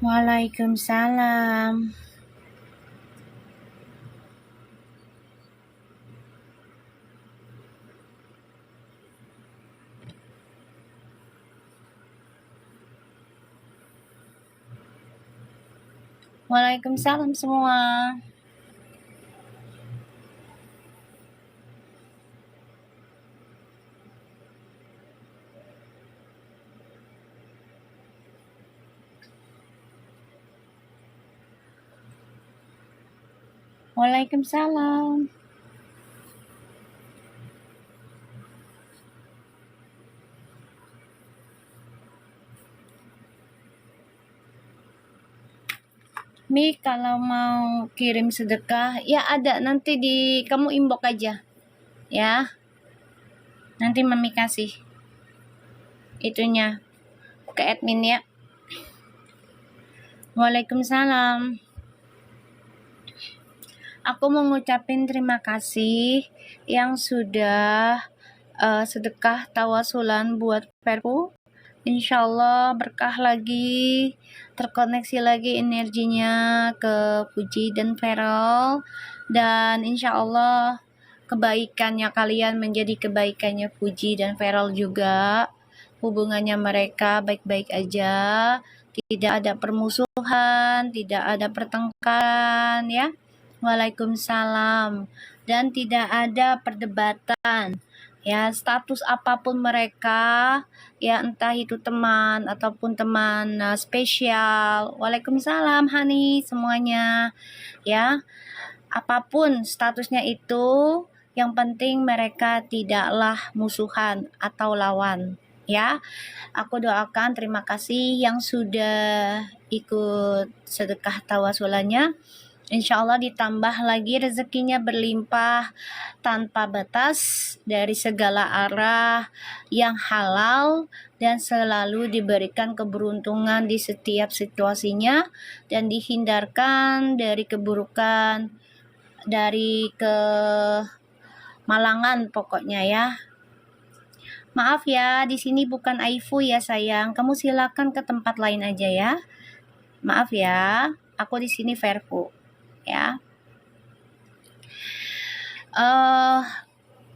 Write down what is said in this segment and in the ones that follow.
Waalaikumsalam. Waalaikumsalam semua. Waalaikumsalam. Mi, kalau mau kirim sedekah, ya ada nanti di kamu inbox aja, ya. Nanti Mami kasih itunya ke admin ya. Waalaikumsalam. Aku mau ngucapin terima kasih yang sudah sedekah tawasulan buat Perpu. Insya Allah berkah lagi, terkoneksi lagi energinya ke Puji dan Feral, dan insya Allah kebaikannya kalian menjadi kebaikannya Puji dan Feral juga. Hubungannya mereka baik-baik aja, tidak ada permusuhan, tidak ada pertengkaran ya. Waalaikumsalam. Dan tidak ada perdebatan ya, status apapun mereka ya, entah itu teman ataupun teman spesial. Waalaikumsalam Hani semuanya ya, apapun statusnya itu, yang penting mereka tidaklah musuhan atau lawan ya. Aku doakan terima kasih yang sudah ikut sedekah tawasulannya. Insya Allah ditambah lagi rezekinya berlimpah tanpa batas dari segala arah yang halal, dan selalu diberikan keberuntungan di setiap situasinya, dan dihindarkan dari keburukan, dari kemalangan pokoknya ya. Maaf ya, di sini bukan Aifu ya sayang. Kamu silakan ke tempat lain aja ya. Maaf ya, aku di sini Verfu ya.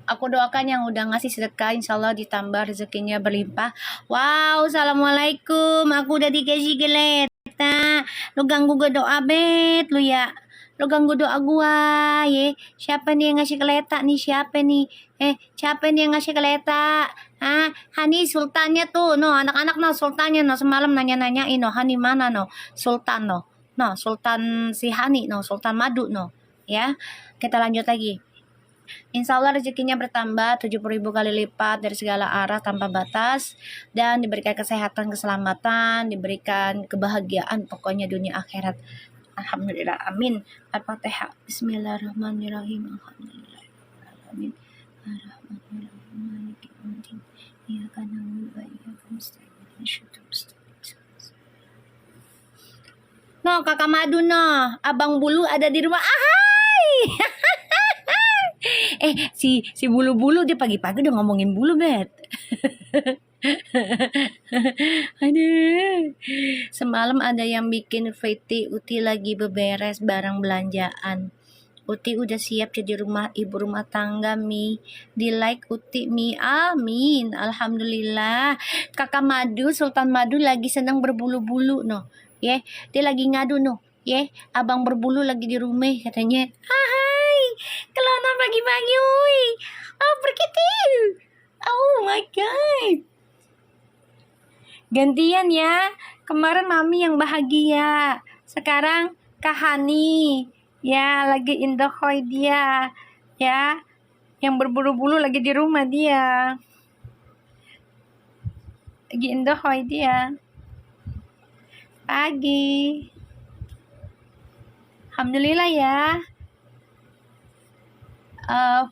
Aku doakan yang udah ngasih sedekah, insya Allah ditambah rezekinya berlimpah. Wow, assalamualaikum. Aku udah dikasih geleta. Lu ganggu gue doa bet lu ya. Lu ganggu doa gua ye. Siapa nih yang ngasih geleta nih? Siapa nih? Siapa nih yang ngasih geleta? Hani sultannya tuh. No, anak-anak no sultannya no. Semalam nanya-nanyain no. Hani mana no? Sultan no. No, Sultan si Hani no. Sultan Madu no. Ya, kita lanjut lagi. Insya Allah rezekinya bertambah 70.000 kali lipat dari segala arah tanpa batas, dan diberikan kesehatan, keselamatan, diberikan kebahagiaan pokoknya dunia akhirat. Alhamdulillah, amin. Al-Fatihah. Bismillahirrahmanirrahim. Alhamdulillahirrahmanirrahim. Ar-Rahmanirrahim. Maliki yaumiddin. Iyyaka na'budu wa iyyaka nasta'in. No, Kakak Madu no. Abang Bulu ada di rumah. Ahai. Si bulu-bulu dia pagi-pagi udah ngomongin bulu bet. Aduh. Semalam ada yang bikin VT Uti lagi beberes barang belanjaan. Uti udah siap jadi ibu rumah tangga Mi. Di like Uti Mi. Amin. Alhamdulillah. Kakak Madu, Sultan Madu lagi senang berbulu-bulu no. Dia lagi ngadu no. Abang berbulu lagi di rumah katanya. Hai, kelana pagi-pagi, ui. Oh, begitu. Oh my god. Gantian ya. Kemarin Mami yang bahagia. Sekarang Kak Hani. Ya, lagi indahoy dia. Ya, yang berbulu-bulu lagi di rumah dia. Lagi indahoy dia. Pagi. Alhamdulillah ya.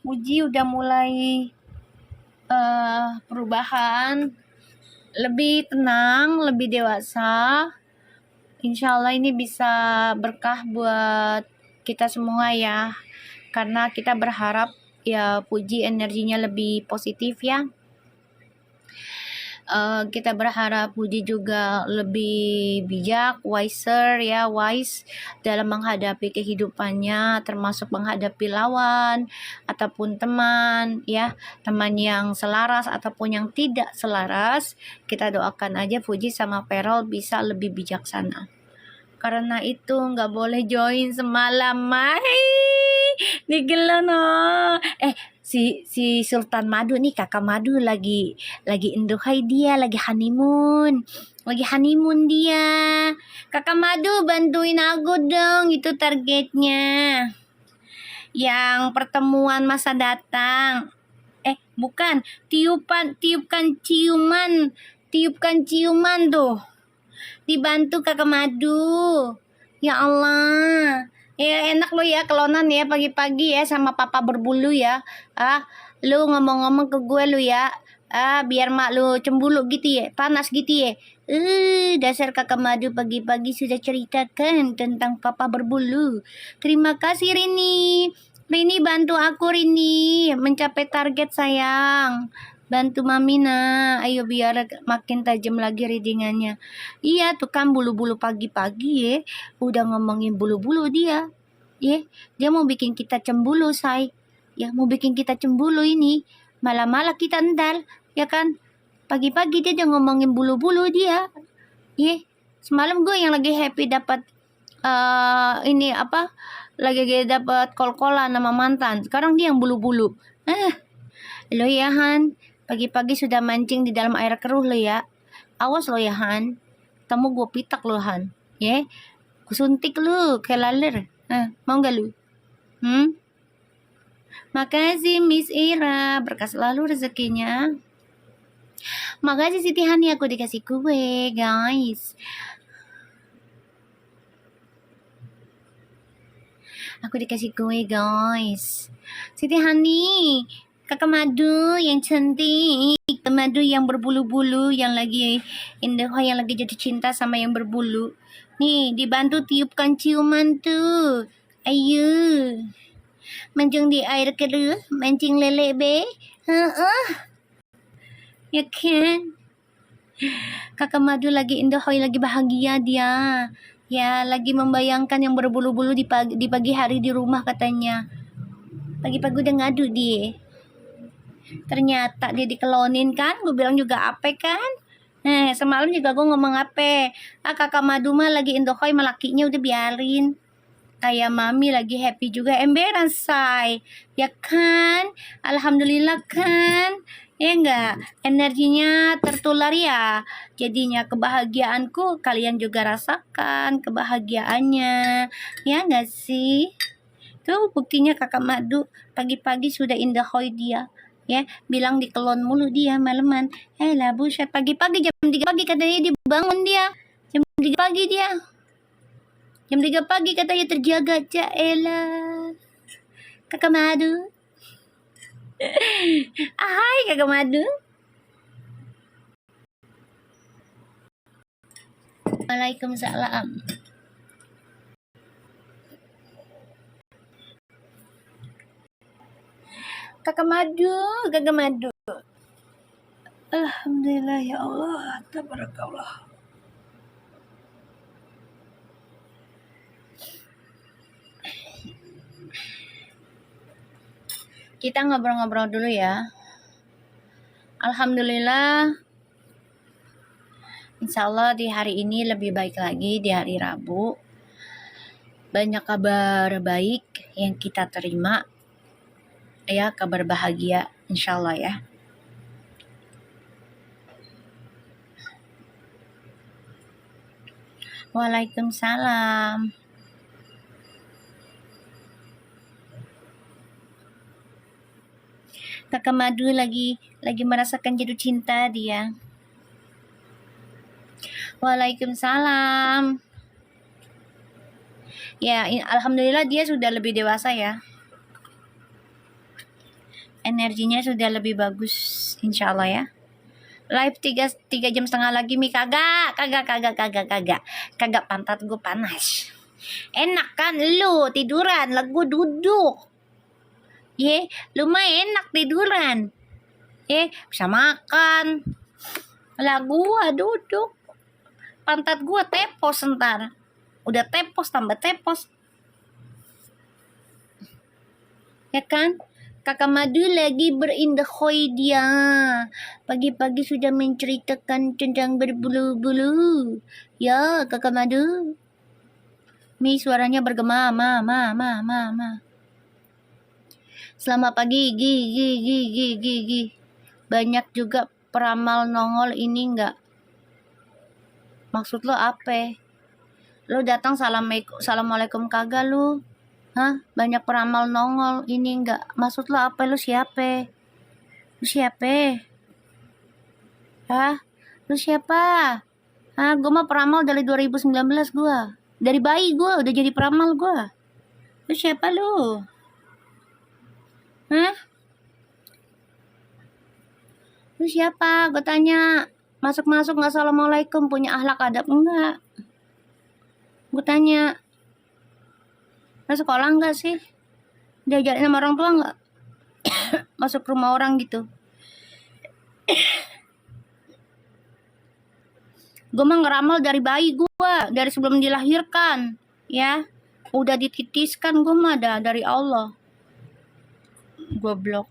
Puji udah mulai perubahan, lebih tenang, lebih dewasa. Insya Allah ini bisa berkah buat kita semua ya, karena kita berharap ya Puji energinya lebih positif ya. Kita berharap Puji juga lebih bijak, wiser ya, wise dalam menghadapi kehidupannya, termasuk menghadapi lawan ataupun teman ya, teman yang selaras ataupun yang tidak selaras. Kita doakan aja Puji sama Perol bisa lebih bijaksana. Karena itu nggak boleh join semalam, digelo no. Si Sultan Madu nih, kakak Madu lagi Indohai, dia lagi honeymoon dia. Kakak Madu bantuin aku dong, itu targetnya yang pertemuan masa datang. Bukan, tiupkan ciuman tuh, dibantu kakak Madu. Ya Allah, ya enak lo ya kelonan ya pagi-pagi ya sama papa berbulu ya. Lu ngomong-ngomong ke gue lu ya, biar mak lu cemburu gitu ya, panas gitu ya. Dasar kakak Madu pagi-pagi sudah ceritakan tentang papa berbulu. Terima kasih Rini bantu aku Rini mencapai target sayang. Bantu Mami nak, ayo biar makin tajam lagi readingannya. Iya tuh kan bulu-bulu pagi-pagi ya, udah ngomongin bulu-bulu dia. Dia mau bikin kita cembulu say. Ya mau bikin kita cembulu ini. Malah-malah kita entar, ya kan? Pagi-pagi dia udah ngomongin bulu-bulu dia. Semalam gue yang lagi happy dapat lagi dapat kol-kolan sama mantan. Sekarang dia yang bulu-bulu. Lo ya Han, pagi-pagi sudah mancing di dalam air keruh lo ya. Awas lo ya Han, kamu gue pitak lo Han. Kusuntik lo kayak laler. Mau gak lu? Makasih Miss Ira, berkah selalu rezekinya. Makasih Siti Hani, aku dikasih kue guys. Siti Hani, kakak Madu yang cantik, kakak Madu yang berbulu-bulu, yang lagi yang lagi jatuh cinta sama yang berbulu. Nih, dibantu tiupkan ciuman tuh. Ayo. Mancing di air keruh, mancing lele be. Ya kan? Kakak Madu lagi lagi bahagia dia. Ya, lagi membayangkan yang berbulu-bulu di pagi hari di rumah katanya. Pagi-pagi udah ngadu dia. Ternyata dia dikelonin kan, gue bilang juga apa kan. Semalam juga gue ngomong apa. Kakak Madu mah lagi indohoy sama lakinya udah biarin. Kayak Mami lagi happy juga, emberan say. Ya kan, alhamdulillah kan. Ya enggak, energinya tertular ya. Jadinya kebahagiaanku kalian juga rasakan kebahagiaannya. Ya enggak sih? Tuh buktinya kakak Madu pagi-pagi sudah indahoy dia. Ya, bilang dikelon mulu dia malaman. Lah buset, pagi-pagi jam 3 pagi katanya dibangun dia. Jam 3 pagi dia. Jam 3 pagi katanya terjaga aja. Kakak Madu. Hai kakak Madu. Waalaikumsalam. Kakak Madu. Alhamdulillah ya Allah, tabarakallah. Kita ngobrol-ngobrol dulu ya. Alhamdulillah, insya Allah di hari ini lebih baik lagi, di hari Rabu. Banyak kabar baik yang kita terima. Ya, kabar bahagia insya Allah ya. Waalaikumsalam. Kakak Madu lagi merasakan jatuh cinta dia. Waalaikumsalam. Ya, alhamdulillah dia sudah lebih dewasa ya. Energinya sudah lebih bagus insya Allah ya. Live 3 jam setengah lagi Mi. Kagak pantat gue panas. Enak kan lu tiduran, lagu duduk. Lu mah enak tiduran. Bisa makan. Lah gua duduk, pantat gua tepos ntar. Udah tepos tambah tepos. Ya kan? Kakak Madu lagi berindah dia. Pagi-pagi sudah menceritakan tentang berbulu-bulu. Ya, Kakak Madu. Mi suaranya bergema, ma. Selamat pagi, gi. Banyak juga peramal nongol ini enggak. Maksud lo apa? Lo datang assalamualaikum kagak lu? Hah? Banyak peramal nongol ini enggak. Maksud lo apa? Lu siapa? Lu siapa? Hah? Lu siapa? Hah? Gue mah peramal dari 2019 gue. Dari bayi gue udah jadi peramal gue. Lu siapa lu? Hah? Lu siapa? Gue tanya. Masuk-masuk nggak assalamualaikum, punya akhlak adab enggak? Gue tanya. Lu sekolah enggak sih? Diajarin sama orang tua enggak? Masuk rumah orang gitu. Gue mah ngeramal dari bayi gue, dari sebelum dilahirkan, ya. Udah dititiskan gue mah dari Allah. Gue blok.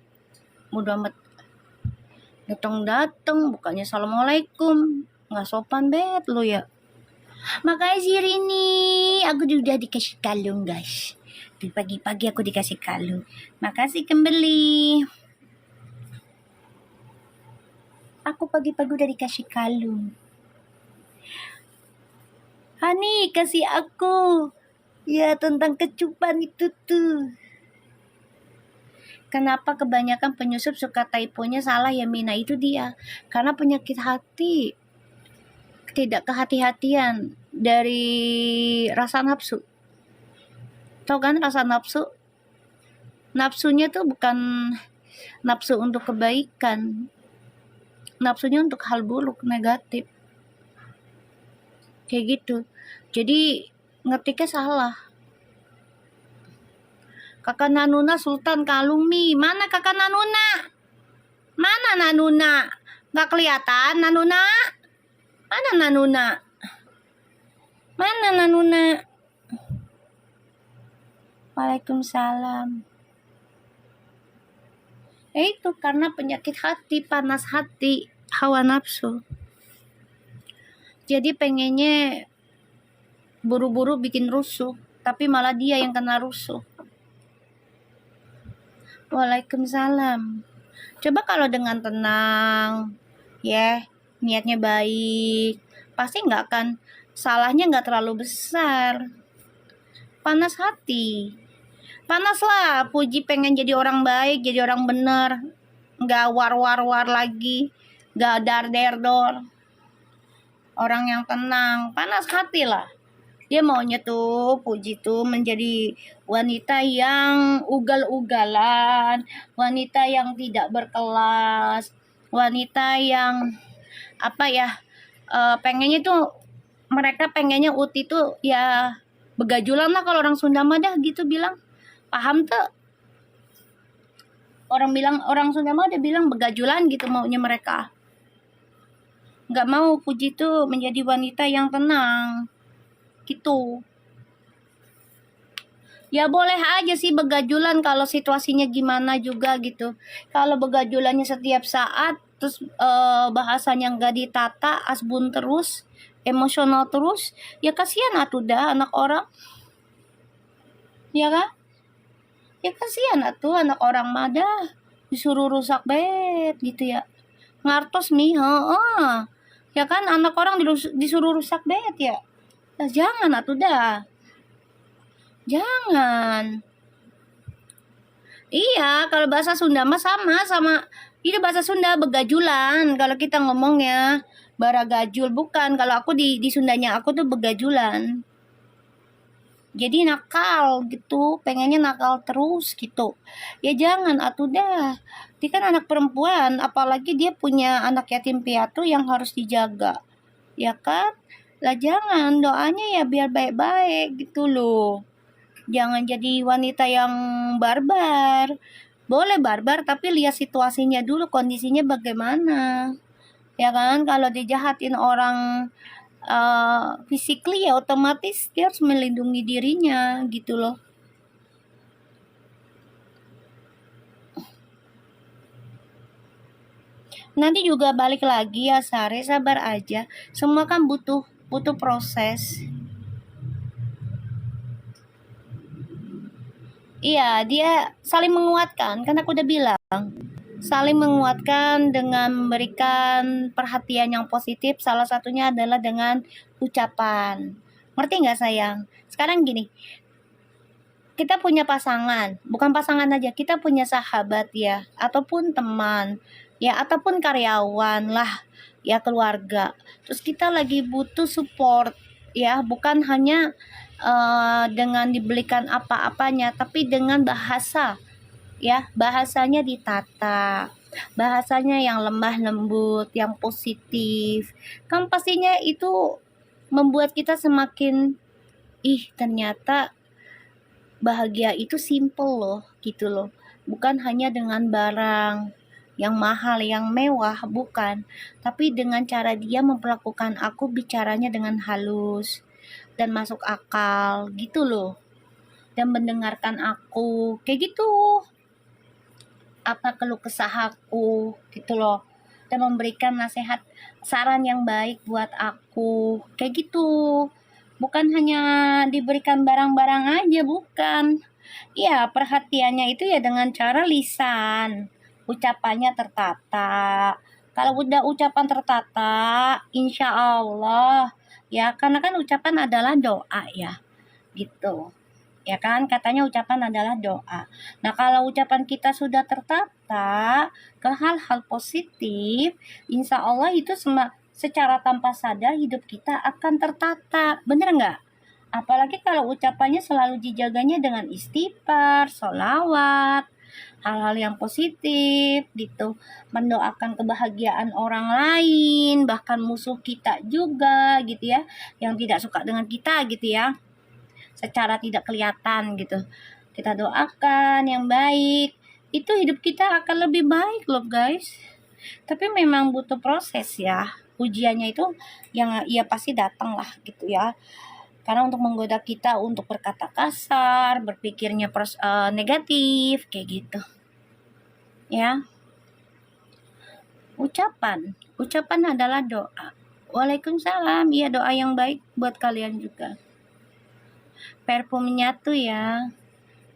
Udah amat. Datang bukannya assalamualaikum. Nggak sopan bet lo ya. Makasih Rini, aku udah dikasih kalung guys. Di pagi-pagi aku dikasih kalung. Makasih kembali. Aku pagi-pagi udah dikasih kalung. Hani kasih aku. Ya tentang kecupan itu tuh. Kenapa kebanyakan penyusup suka typonya salah ya Mina? Itu dia. Karena penyakit hati. Tidak kehati-hatian dari rasa nafsu. Tahu kan rasa nafsu? Nafsunya tuh bukan nafsu untuk kebaikan. Nafsunya untuk hal buruk, negatif. Kayak gitu. Jadi ngetiknya salah. Kakak Nanuna Sultan Kalung Mi. Mana kakak Nanuna? Mana Nanuna? Gak kelihatan Nanuna? Mana Nanuna? Mana Nanuna? Waalaikumsalam. Itu karena penyakit hati, panas hati, hawa nafsu. Jadi pengennya buru-buru bikin rusuh, tapi malah dia yang kena rusuh. Waalaikumsalam. Coba kalau dengan tenang, ya, niatnya baik, pasti nggak akan, salahnya nggak terlalu besar. Panas hati. Panas lah, Puji pengen jadi orang baik, jadi orang bener. Nggak war lagi, nggak dar-der-dor. Orang yang tenang, panas hati lah. Dia maunya tuh Puji tuh menjadi wanita yang ugal-ugalan, wanita yang tidak berkelas, wanita yang pengennya tuh, mereka pengennya Uti tuh ya begajulan lah, kalau orang Sunda mah dah gitu bilang. Paham tuh? Orang Sunda mah dia bilang begajulan gitu maunya mereka. Nggak mau Puji tuh menjadi wanita yang tenang. Gitu. Ya boleh aja sih begajulan kalau situasinya gimana juga gitu. Kalau begajulannya setiap saat terus bahasanya nggak ditata, asbun terus, emosional terus, ya kasihan atuh dah anak orang. Ya kan? Ya kasihan atuh anak orang mada disuruh rusak bet gitu ya. Ngartos nih, ya kan anak orang disuruh rusak bet ya. Nah, jangan atuh dah. Jangan. Iya, kalau bahasa Sunda mah sama. Itu bahasa Sunda begajulan. Kalau kita ngomongnya baragajul, bukan. Kalau aku di Sundanya aku tuh begajulan. Jadi nakal gitu, pengennya nakal terus gitu. Ya jangan atuh dah. Dia kan anak perempuan, apalagi dia punya anak yatim piatu yang harus dijaga. Ya kan? Lah jangan, doanya ya biar baik-baik gitu loh. Jangan jadi wanita yang barbar. Boleh barbar tapi lihat situasinya dulu, kondisinya bagaimana. Ya kan, kalau dijahatin orang physically ya otomatis dia harus melindungi dirinya gitu loh. Nanti juga balik lagi ya Sare, sabar aja. Semua kan butuh proses. Iya, dia saling menguatkan. Kan aku udah bilang, saling menguatkan dengan memberikan perhatian yang positif. Salah satunya adalah dengan ucapan. Ngerti nggak sayang? Sekarang gini, kita punya pasangan, bukan pasangan aja, kita punya sahabat ya, ataupun teman, ya, ataupun karyawan lah, ya, keluarga. Terus kita lagi butuh support, ya, bukan hanya dengan dibelikan apa-apanya, tapi dengan bahasa, ya, bahasanya ditata, bahasanya yang lemah lembut, yang positif, kan pastinya itu membuat kita semakin, ternyata bahagia itu simple loh, gitu loh. Bukan hanya dengan barang yang mahal, yang mewah, bukan. Tapi dengan cara dia memperlakukan aku, bicaranya dengan halus dan masuk akal, gitu loh. Dan mendengarkan aku, kayak gitu. Apa keluh kesah aku, gitu loh. Dan memberikan nasihat, saran yang baik buat aku, kayak gitu. Bukan hanya diberikan barang-barang aja, bukan. Iya, perhatiannya itu ya dengan cara lisan. Ucapannya tertata. Kalau udah ucapan tertata, insya Allah, ya, karena kan ucapan adalah doa ya, gitu. Ya kan, katanya ucapan adalah doa. Nah, kalau ucapan kita sudah tertata ke hal-hal positif, insya Allah itu secara tanpa sadar hidup kita akan tertata. Bener nggak? Apalagi kalau ucapannya selalu dijaganya dengan istighfar, sholawat, hal-hal yang positif gitu, mendoakan kebahagiaan orang lain, bahkan musuh kita juga gitu ya, yang tidak suka dengan kita gitu ya, secara tidak kelihatan gitu. Kita doakan yang baik, itu hidup kita akan lebih baik loh guys. Tapi memang butuh proses ya. Ujiannya itu yang ya pasti datang lah gitu ya. Karena untuk menggoda kita untuk berkata kasar, berpikirnya negatif, kayak gitu. Ya. Ucapan adalah doa. Waalaikumsalam, ya, doa yang baik buat kalian juga. Perfumnya tuh ya,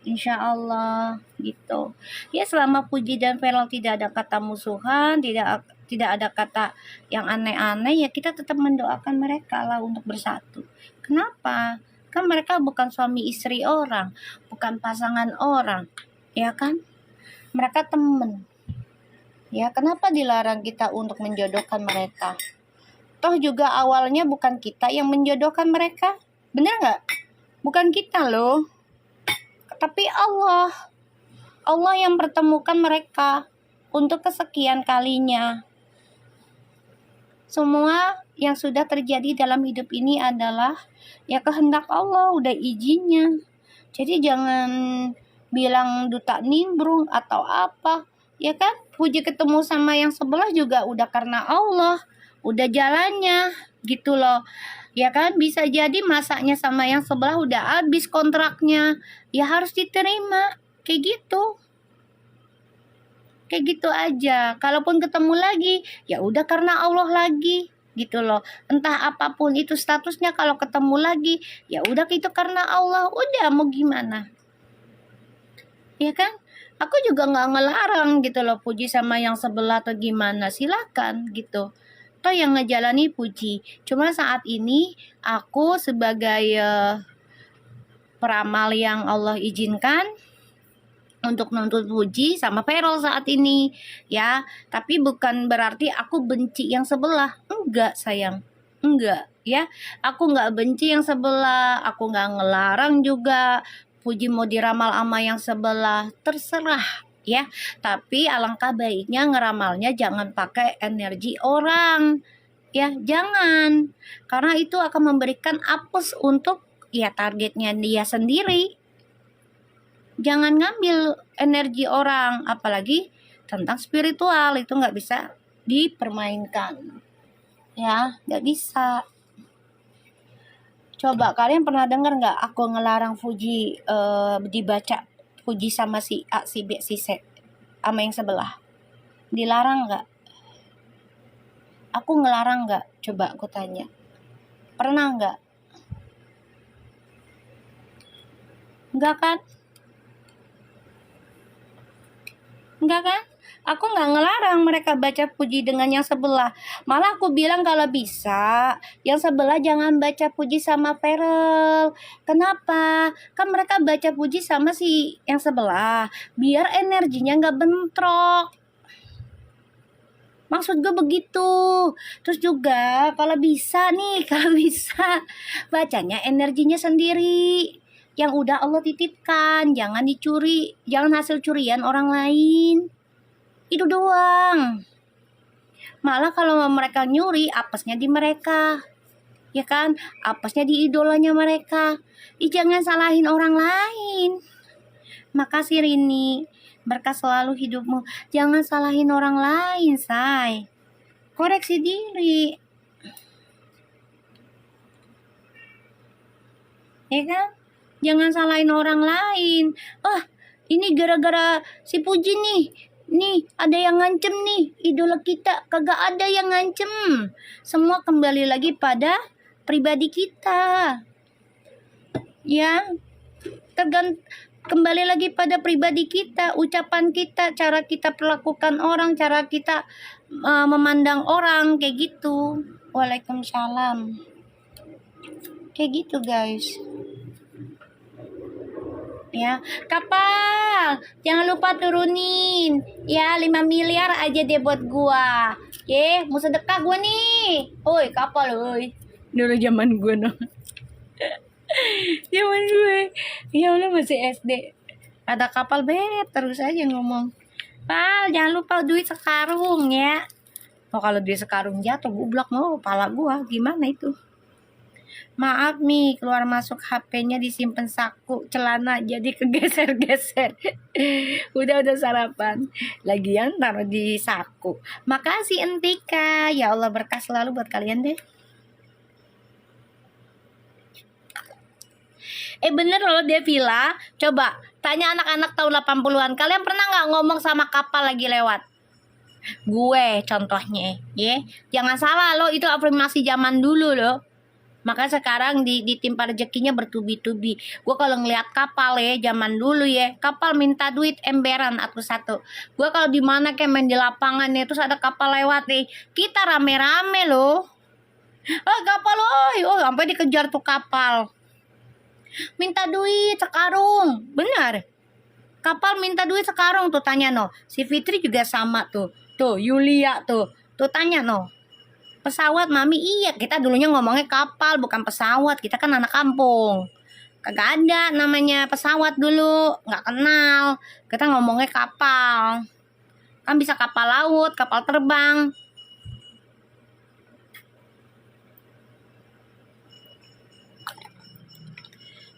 insya Allah gitu. Ya, selama Puji dan Feral tidak ada kata musuhan, tidak ada kata yang aneh-aneh, ya kita tetap mendoakan mereka lah untuk bersatu. Kenapa? Kan mereka bukan suami istri orang, bukan pasangan orang, ya kan? Mereka temen. Ya, kenapa dilarang kita untuk menjodohkan mereka? Toh juga awalnya bukan kita yang menjodohkan mereka. Bener nggak? Bukan kita loh. Tapi Allah. Allah yang pertemukan mereka untuk kesekian kalinya. Semua yang sudah terjadi dalam hidup ini adalah ya kehendak Allah, udah izinnya. Jadi jangan bilang duta nimbrung atau apa, ya kan? Puji ketemu sama yang sebelah juga udah karena Allah, udah jalannya gitu loh. Ya kan, bisa jadi masaknya sama yang sebelah udah habis kontraknya, ya harus diterima, kayak gitu. Kayak gitu aja. Kalaupun ketemu lagi, ya udah karena Allah lagi, gitu loh. Entah apapun itu statusnya, kalau ketemu lagi, ya udah itu karena Allah. Udah, mau gimana? Ya kan? Aku juga nggak ngelarang gitu loh Puji sama yang sebelah atau gimana. Silakan gitu. Toh yang ngejalani Puji. Cuma saat ini aku sebagai peramal yang Allah izinkan untuk menuntut Puji sama Feral saat ini ya, tapi bukan berarti aku benci yang sebelah, enggak sayang, enggak ya, aku nggak benci yang sebelah, aku nggak ngelarang juga Puji mau diramal sama yang sebelah, terserah ya, tapi alangkah baiknya ngeramalnya jangan pakai energi orang ya, jangan, karena itu akan memberikan apes untuk ya targetnya dia sendiri. Jangan ngambil energi orang, apalagi tentang spiritual, itu nggak bisa dipermainkan. Ya, nggak bisa. Coba kalian pernah dengar nggak aku ngelarang Fuji dibaca Fuji sama si A, si B, si C sama yang sebelah? Dilarang nggak? Aku ngelarang nggak? Coba aku tanya. Pernah nggak? Nggak kan? Enggak kan? Aku nggak ngelarang mereka baca puji dengan yang sebelah. Malah aku bilang kalau bisa, yang sebelah jangan baca puji sama Ferel. Kenapa? Kan mereka baca puji sama si yang sebelah. Biar energinya nggak bentrok. Maksud gue begitu. Terus juga kalau bisa nih, kalau bisa bacanya energinya sendiri. Yang udah Allah titipkan, jangan dicuri, jangan hasil curian orang lain. Itu doang. Malah kalau mereka nyuri, apesnya di mereka. Ya kan? Apesnya di idolanya mereka. Jangan salahin orang lain. Makasih Rini. Berkah selalu hidupmu. Jangan salahin orang lain, say. Koreksi diri. Ya kan? Jangan salahin orang lain. Ini gara-gara si Puji nih. Nih, ada yang ngancem nih, idola kita. Kagak ada yang ngancem. Semua kembali lagi pada pribadi kita. Ya, kembali lagi pada pribadi kita, ucapan kita, cara kita perlakukan orang, cara kita memandang orang, kayak gitu. Waalaikumsalam. Kayak gitu, guys. Ya, kapal jangan lupa turunin ya, 5 miliar aja deh buat gua. Mau sedekah gua nih. Oi kapal oi, dulu zaman gua no. Zaman gue ya Allah masih SD ada kapal terus aja ngomong, Pal jangan lupa duit sekarung ya. Kalau duit sekarung jatuh gublok pala gua gimana itu. Maaf nih, keluar masuk HP-nya disimpan saku celana jadi kegeser-geser. udah sarapan. Lagian taruh di saku. Makasih Entika. Ya Allah berkah selalu buat kalian deh. Bener loh Devila. Coba tanya anak-anak tahun 80-an. Kalian pernah nggak ngomong sama kapal lagi lewat? Gue contohnya, ya. Jangan salah loh, itu afirmasi zaman dulu loh. Maka sekarang ditimpa rezekinya bertubi-tubi. Gue kalau ngeliat kapal ya zaman dulu ya, kapal minta duit emberan satu. Gue kalau di mana kayak main di lapangan ya, terus ada kapal lewat nih, kita rame-rame loh. Kapal sampai dikejar tuh kapal. Minta duit sekarung, benar. Kapal minta duit sekarung tuh, tanya no. Si Fitri juga sama tuh. Tuh Yulia tuh tanya no. Pesawat mami, iya kita dulunya ngomongnya kapal bukan pesawat, kita kan anak kampung, kagak ada namanya pesawat dulu, nggak kenal, kita ngomongnya kapal, kan bisa kapal laut, kapal terbang.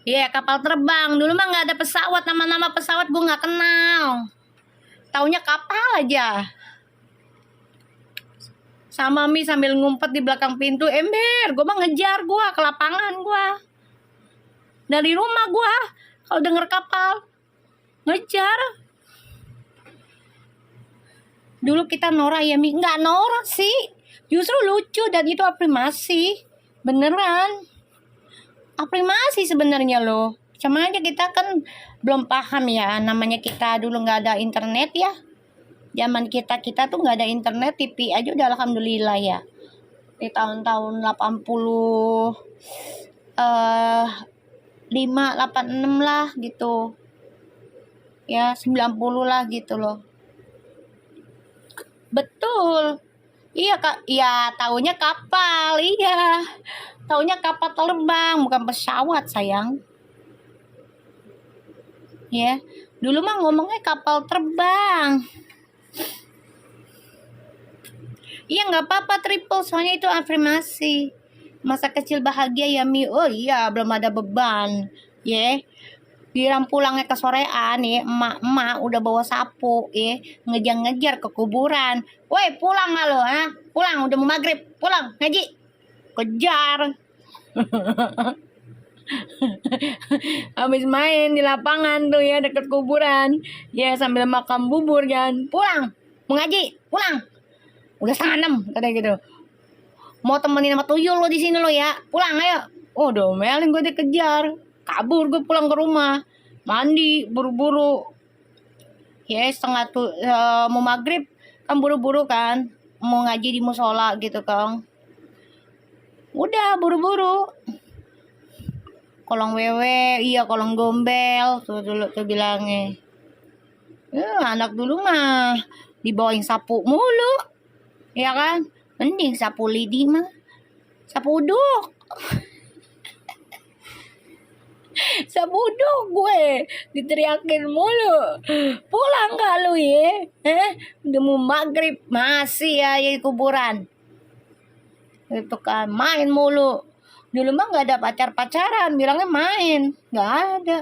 Iya kapal terbang, dulu mah nggak ada pesawat, nama-nama pesawat gue nggak kenal, taunya kapal aja. Sama Mi sambil ngumpet di belakang pintu, ember, gue mah ngejar gue ke lapangan gue. Dari rumah gue, kalau denger kapal, ngejar. Dulu kita norak ya Mi, nggak norak sih, justru lucu dan itu afirmasi, beneran. Afirmasi sebenarnya loh. Cuma aja kita kan belum paham ya, namanya kita dulu nggak ada internet ya. Zaman kita tuh nggak ada internet, TV aja udah alhamdulillah ya. Di tahun-tahun 85, 86 lah gitu. Ya 90 lah gitu loh. Betul. Iya Kak, iya taunya kapal, iya. Taunya kapal terbang, bukan pesawat sayang. Ya, dulu mah ngomongnya kapal terbang. Iya nggak apa-apa triple, soalnya itu afirmasi. Masa kecil bahagia ya Mi. Oh iya belum ada beban ya. Giram pulangnya ke sorean ya, emak-emak udah bawa sapu ya, ngejar-ngejar ke kuburan. Woi, pulang nggak lo, ha? Pulang, udah mau maghrib, pulang, ngaji. Kejar. Habis main di lapangan tuh ya, deket kuburan. Ya, sambil makan bubur kan. Pulang, mau ngaji, pulang. Udah 5:30, katanya gitu. Mau temenin sama tuyul lo di sini lo ya, pulang ayo. Oh, domelin gue dikejar. Kabur gue pulang ke rumah, mandi buru-buru ya, mau maghrib kan, buru-buru kan, mau ngaji di musola gitu kan, udah buru-buru kolong wewe, iya kolong gombel tuh dulu tuh bilangnya. Anak dulu mah dibawain sapu mulu ya kan, mending sapu lidi mah, sapu uduk. Sabuduk gue diteriakin mulu, pulang gak lu ya, udah mau maghrib masih ya di kuburan itu kan, main mulu. Dulu mah nggak ada pacaran, bilangnya main, nggak ada.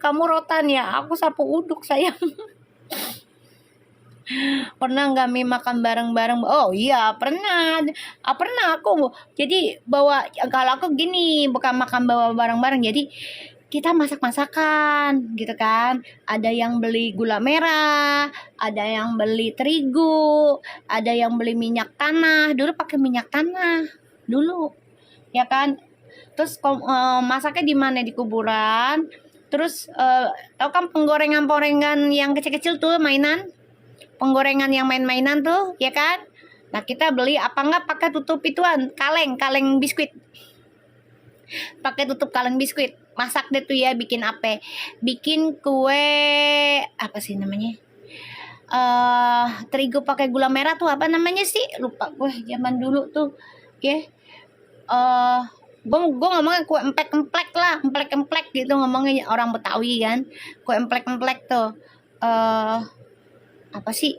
Kamu rotan ya, aku sapu uduk sayang. Pernah nggak Mi makan bareng-bareng? Oh iya pernah. Pernah aku. Jadi bawa, kalau aku gini, bukan makan bawa bareng-bareng. Jadi kita masak-masakan gitu kan. Ada yang beli gula merah, ada yang beli terigu, ada yang beli minyak tanah. Dulu pakai minyak tanah dulu, ya kan. Terus masaknya di mana? Di kuburan. Terus tau kan penggorengan-penggorengan yang kecil-kecil tuh, mainan penggorengan yang main-mainan tuh ya kan. Nah kita beli apa enggak pakai tutup ituan, kaleng biskuit, pakai tutup kaleng biskuit. Masak deh tuh ya, bikin apa, bikin kue apa sih namanya, terigu pakai gula merah tuh, apa namanya sih, lupa gue zaman dulu tuh ya. Gue ngomongnya kue emplek lah, emplek gitu ngomongnya, orang Betawi kan, kue emplek tuh. Apa sih,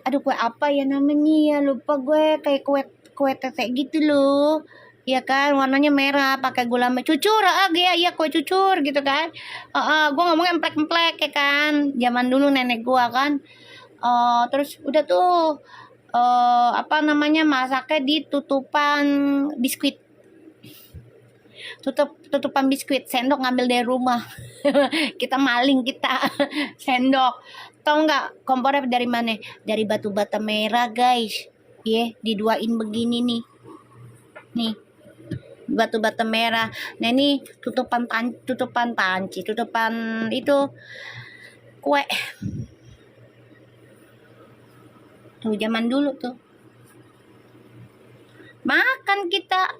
aduh kue apa ya namanya ya, lupa gue, kayak kue tete gitu loh ya kan, warnanya merah pakai gula merah, cucur ya kue cucur gitu kan. Gue ngomongnya emplek ya kan, zaman dulu nenek gue kan. Terus udah tuh apa namanya, masaknya di tutupan biskuit, tutupan biskuit, sendok ngambil dari rumah. Kita maling kita. Sendok, tau nggak kompornya dari mana? Dari batu bata merah guys, diduain begini nih batu bata merah. Nah ini tutupan panci, tutupan itu kue tuh, zaman dulu tuh makan kita.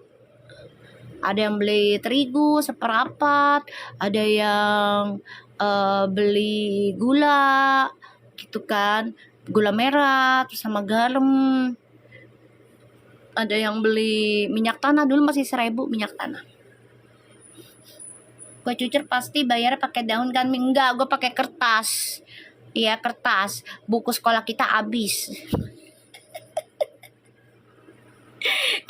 Ada yang beli terigu seperapat, ada yang beli gula gitu kan, gula merah terus sama garam. Ada yang beli minyak tanah, dulu masih 1.000 minyak tanah. Gue cucur pasti bayarnya pakai daun kan, enggak, gue pakai kertas. Iya kertas, buku sekolah kita habis.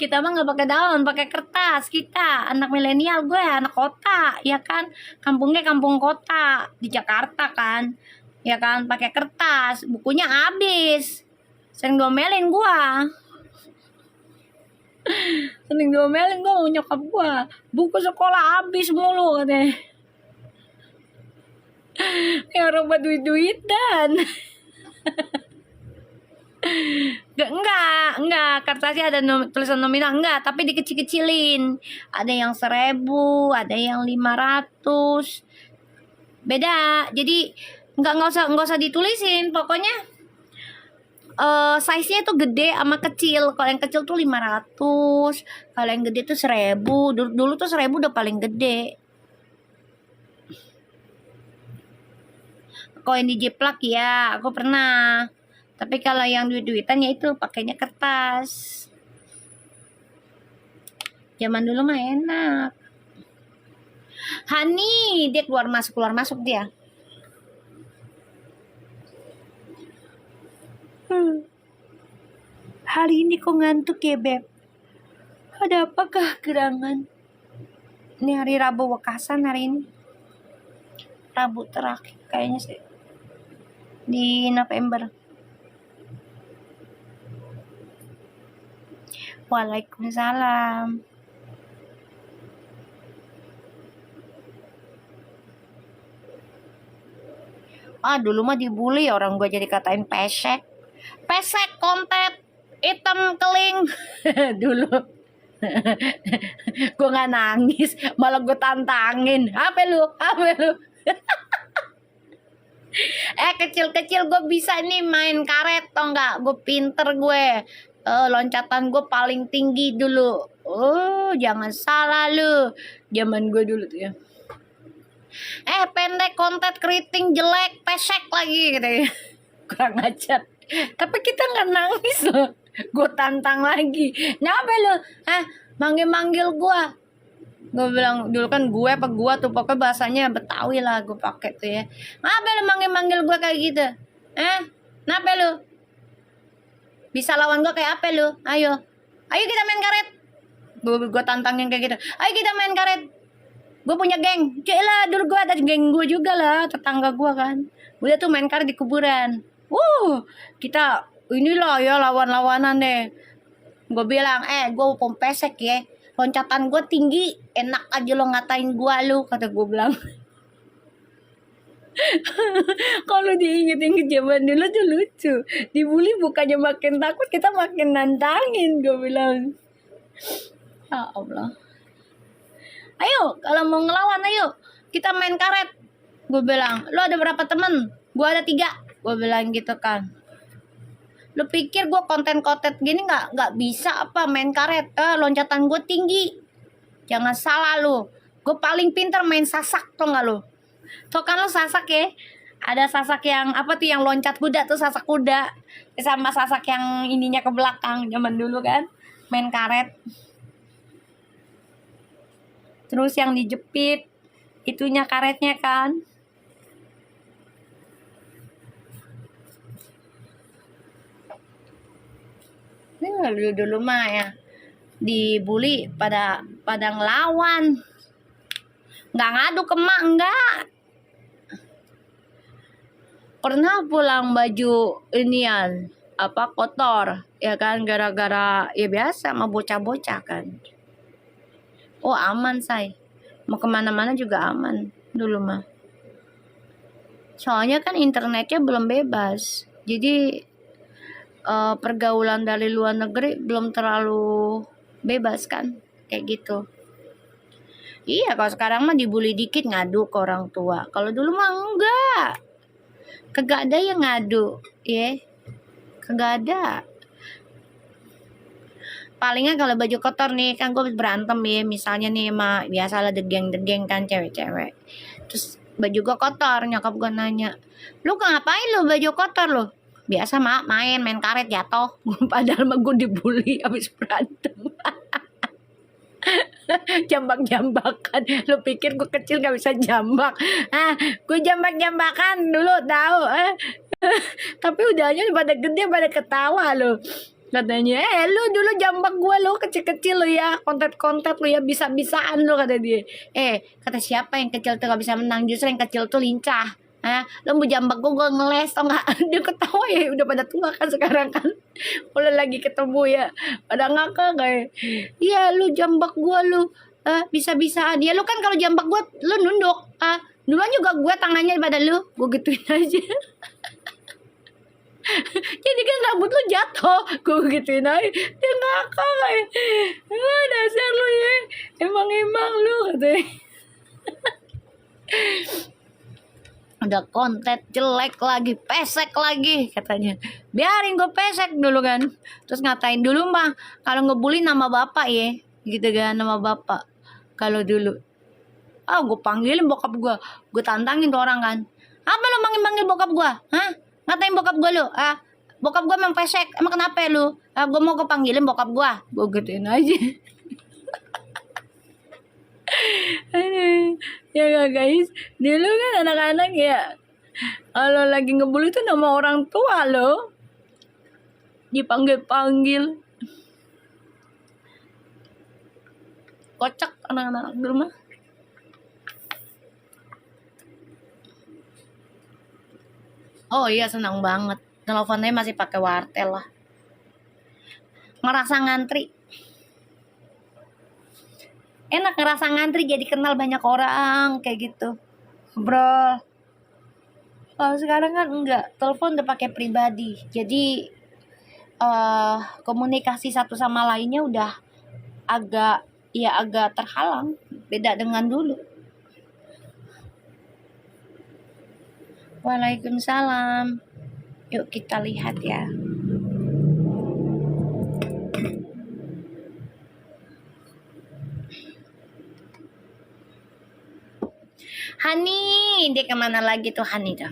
Kita mah nggak pakai daun, pakai kertas. Kita anak milenial, gue anak kota ya kan, kampungnya kampung kota di Jakarta kan ya kan, pakai kertas, bukunya habis. Sering domelin gue nyokap gue, buku sekolah habis mulu katanya. Ya orang buat duit-duitan. Enggak, kertasnya ada tulisan nominal, enggak, tapi dikecil-kecilin. Ada yang 1.000, ada yang 500. Beda. Jadi enggak usah ditulisin, pokoknya size-nya tuh gede sama kecil. Kalau yang kecil tuh 500, kalau yang gede tuh 1.000. Dulu tuh 1.000 udah paling gede. Koin dijeplak ya, aku pernah. Tapi kalau yang duit-duitan ya itu pakainya kertas. Zaman dulu mah enak. Hani, dia keluar masuk dia. Hari ini kok ngantuk ya Beb? Ada apakah gerangan? Ini hari Rabu Wekasan hari ini. Rabu terakhir kayaknya sih di November. Waalaikumsalam. Dulu mah dibully orang gue jadi katain pesek. Pesek kontet hitam keling. Dulu gue nggak nangis, malah gue tantangin. Apa lu? Kecil-kecil gue bisa nih main karet, tau nggak? Gue pinter gue. Loncatan gue paling tinggi dulu. Jangan salah lu. Zaman gue dulu tuh ya. Pendek, kontet, keriting, jelek, pesek lagi gitu ya. Kurang ajar. Tapi kita nggak nangis loh. Gue tantang lagi. Nyapa lu? Manggil-manggil gue. Gue bilang dulu kan gue apa gua tuh pokoknya bahasanya Betawi lah gue pakai tuh ya. Ngapa lu manggil-manggil gue kayak gitu? Kenapa lu? Bisa lawan gue kayak apa lu? Ayo kita main karet. Gue tantangin kayak gitu. Ayo kita main karet. Gue punya geng. Lah dulu gue ada geng gue juga lah, tetangga gue kan. Udah tuh main karet di kuburan. Kita inilah ya lawan-lawanan deh. Gue bilang, gue pom pesek ya. Loncatan gue tinggi, enak aja lo ngatain gue lu, kata gue bilang. Kalau diinget-inget zaman dulu tuh lucu. Dibully bukannya makin takut, kita makin nantangin, gue bilang. Ya Allah. Ayo, kalau mau ngelawan, ayo. Kita main karet. Gue bilang, lo ada berapa temen? Gue ada 3. Gue bilang gitu kan. Lo pikir gue konten-konten gini nggak bisa apa main karet? Loncatan gue tinggi. Jangan salah lo. Gue paling pinter main sasak, tau nggak lo? Tau kan lo sasak ya? Ada sasak yang apa tuh yang loncat kuda tuh, sasak kuda. Sama sasak yang ininya ke belakang zaman dulu kan. Main karet. Terus yang dijepit itunya karetnya kan. Dulu mah ya dibully pada ngelawan, nggak ngadu ke emak, enggak pernah pulang baju inian apa kotor ya kan, gara-gara ya biasa sama bocah-bocah kan. Aman say, mau kemana-mana juga aman dulu mah, soalnya kan internetnya belum bebas, jadi pergaulan dari luar negeri belum terlalu bebas kan, kayak gitu. Iya, kalau sekarang mah dibully dikit ngadu ke orang tua. Kalau dulu mah enggak, kagak ada yang ngadu ya, kagak ada. Palingan kalau baju kotor nih kan gue berantem ya, misalnya nih sama biasalah degeng kan cewek-cewek, terus baju gue kotor, nyokap gue nanya, lu ngapain lu baju kotor lu? Biasa main karet jatuh. Padahal mah gue dibully abis berantem. Jambak-jambakan. Lu pikir gue kecil gak bisa jambak? Gue jambak-jambakan dulu tahu. Tapi udahnya pada gede pada ketawa lo. Katanya, lu dulu jambak gue lo kecil-kecil lo ya, kontet-kontet lo ya, bisa-bisaan lo, kata dia. Kata siapa yang kecil tuh gak bisa menang, justru yang kecil tuh lincah. Lo mau jambak gue ngeles tau gak? Dia ketawa ya, udah pada tua kan sekarang kan. Kalau lagi ketemu ya pada ngakak kayak, iya lu jambak gue lu, bisa-bisaan ya. Lu kan kalau jambak gue lu nunduk, duluan juga gue tangannya pada lu, gue gituin aja. Jadi kan rambut lu jatuh, gue gituin aja. Dia ngakak kayak, dasar lu ya, emang lu, katanya. Udah konten jelek lagi, pesek lagi, katanya. Biarin gue pesek dulu kan. Terus ngatain dulu mah kalau ngebully nama bapak ya, gitu kan, nama bapak. Kalau dulu gue panggilin bokap gue tantangin tuh orang kan. Apa lu manggil bokap gue? Ngatain bokap gue lu? Bokap gue emang pesek, emang kenapa lu? Gue mau panggilin bokap gue gituin aja. Ya gak guys, dulu kan anak-anak ya kalau lagi ngebully tuh nama orang tua loh dipanggil-panggil. Kocak anak-anak di rumah. Oh iya, senang banget. Teleponnya masih pakai wartel lah. Ngerasa ngantri. Enak ngerasa ngantri jadi kenal banyak orang kayak gitu. Bro. Kalau sekarang kan enggak, telepon udah pakai pribadi. Jadi komunikasi satu sama lainnya udah agak terhalang, beda dengan dulu. Waalaikumsalam. Yuk kita lihat ya. Hani, dia kemana lagi tuh Hani tuh?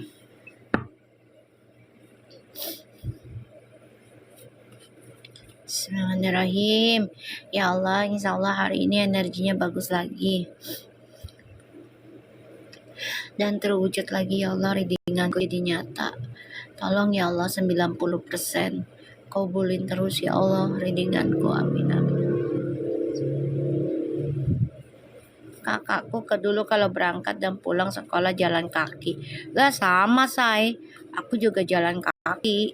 Bismillahirrahmanirrahim. Ya Allah, insya Allah hari ini energinya bagus lagi. Dan terwujud lagi ya Allah, readinganku jadi nyata. Tolong ya Allah 90%. Kabulin terus ya Allah readinganku, amin amin. Kakakku dulu kalau berangkat dan pulang sekolah jalan kaki. Lah sama say, aku juga jalan kaki.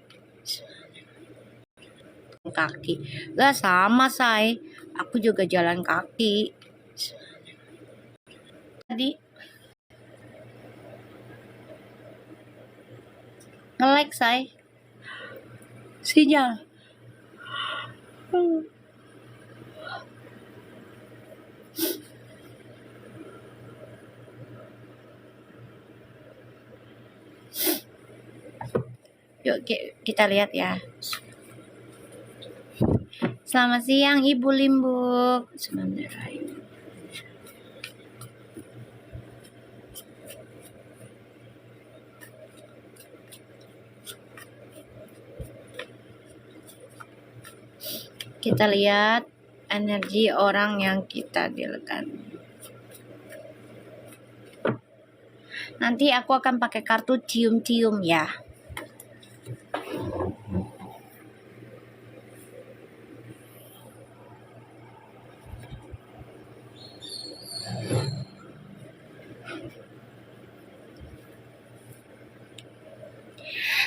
Lah sama say, aku juga jalan kaki. Tadi nge-lag say. Sinyal. Yuk kita lihat ya. Selamat siang Ibu Limbuk. Sebentar. Kita lihat energi orang yang kita dealkan. Nanti aku akan pakai kartu cium-cium ya.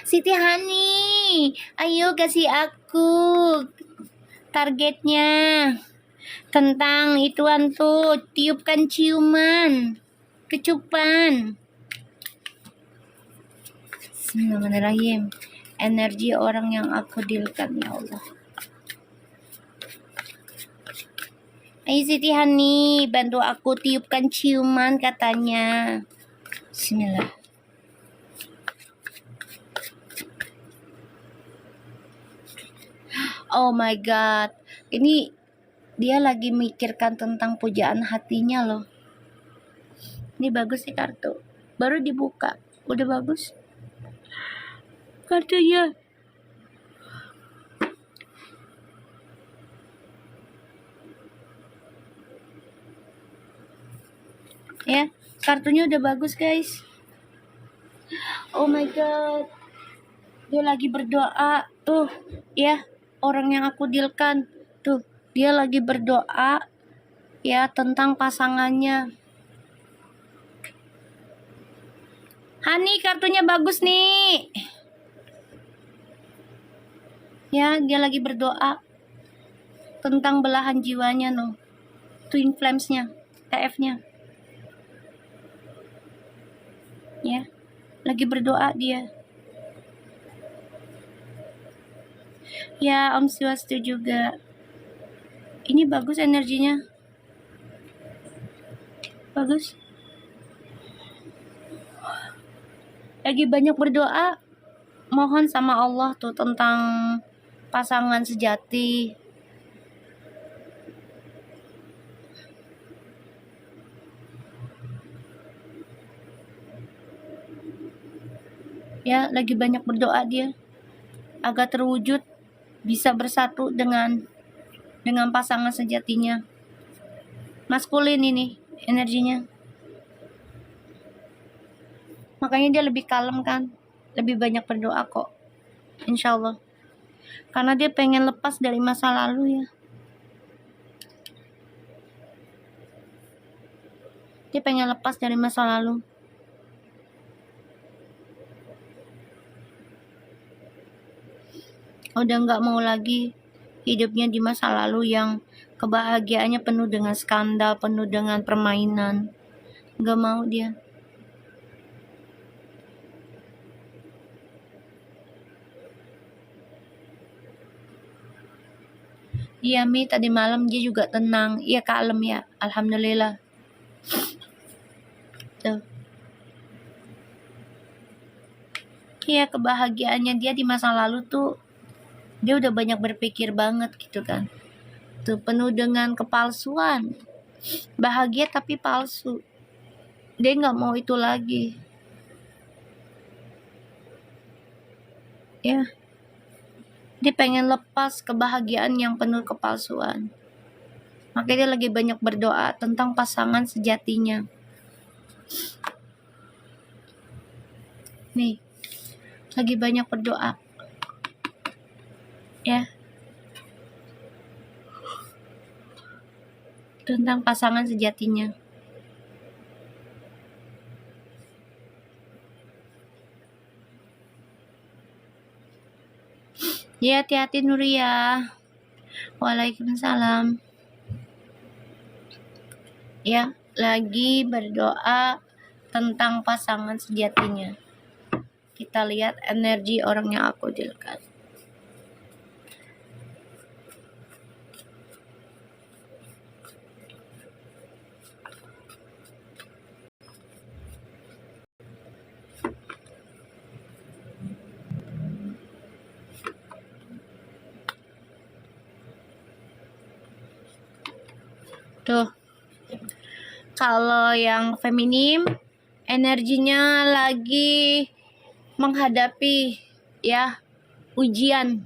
Siti Hani, ayo kasih aku targetnya tentang ituan tuh, tiupkan ciuman, kecupan. Bismillahirrahmanirrahim. Energi orang yang aku dealkan ya Allah. Ayo Siti Hani, bantu aku tiupkan ciuman katanya. Bismillah. Oh my god, ini dia lagi mikirkan tentang pujaan hatinya loh. Ini bagus sih kartu, baru dibuka udah bagus kartunya. Ya, kartunya udah bagus guys. Oh my god, dia lagi berdoa tuh ya. Orang yang aku dealkan tuh, dia lagi berdoa ya tentang pasangannya. Hani, kartunya bagus nih. Ya, dia lagi berdoa tentang belahan jiwanya no. Twin flamesnya, TF-nya. Ya, lagi berdoa dia. Ya, Om Swastu juga. Ini bagus energinya. Bagus. Lagi banyak berdoa. Mohon sama Allah tuh tentang pasangan sejati. Ya, lagi banyak berdoa dia. Agar terwujud, bisa bersatu dengan pasangan sejatinya. Maskulin ini energinya. Makanya dia lebih kalem kan, lebih banyak berdoa kok, insya Allah. Karena dia pengen lepas dari masa lalu ya. Dia pengen lepas dari masa lalu. Udah nggak mau lagi hidupnya di masa lalu yang kebahagiaannya penuh dengan skandal, penuh dengan permainan. Nggak mau dia. Iya Mi, tadi malam dia juga tenang. Iya kalem ya, alhamdulillah. Tuh. Iya, kebahagiaannya dia di masa lalu tuh dia udah banyak berpikir banget gitu kan. Tuh penuh dengan kepalsuan. Bahagia tapi palsu. Dia nggak mau itu lagi. Ya, dia pengen lepas kebahagiaan yang penuh kepalsuan. Makanya dia lagi banyak berdoa tentang pasangan sejatinya. Nih, lagi banyak berdoa. Ya. Tentang pasangan sejatinya. Ya, hati-hati Nuria. Waalaikumsalam. Ya, lagi berdoa tentang pasangan sejatinya. Kita lihat energi orang yang aku dealkan. Tuh. Kalau yang feminim energinya lagi menghadapi ya ujian.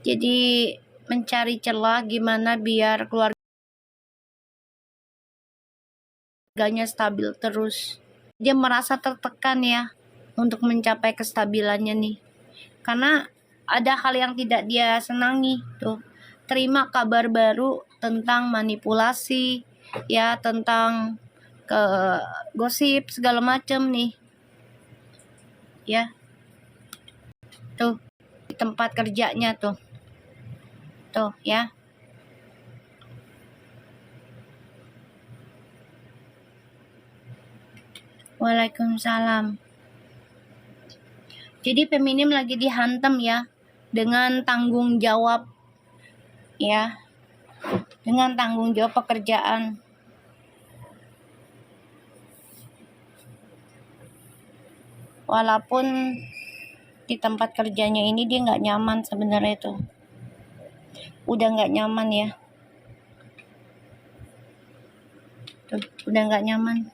Jadi mencari celah gimana biar keluarganya stabil terus. Dia merasa tertekan ya untuk mencapai kestabilannya nih. Karena ada hal yang tidak dia senangi tuh. Terima kabar baru tentang manipulasi ya, tentang ke gosip segala macam nih. Ya. Tuh di tempat kerjanya tuh. Tuh ya. Waalaikumsalam. Jadi feminim lagi dihantam ya dengan tanggung jawab ya. Dengan tanggung jawab pekerjaan. Walaupun di tempat kerjanya ini dia nggak nyaman sebenarnya tuh. Udah nggak nyaman ya. Tuh, udah nggak nyaman.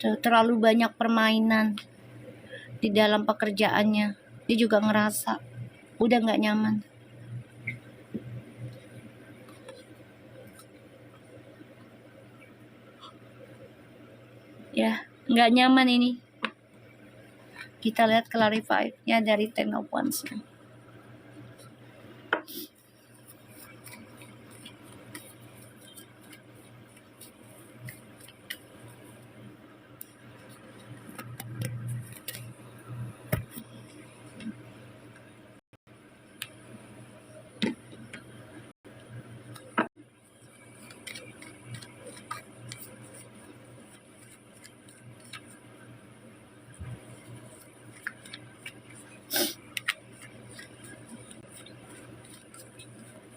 Tuh, terlalu banyak permainan di dalam pekerjaannya. Dia juga ngerasa udah nggak nyaman. Ya, nggak nyaman ini. Kita lihat clarify-nya dari Ten of Wands.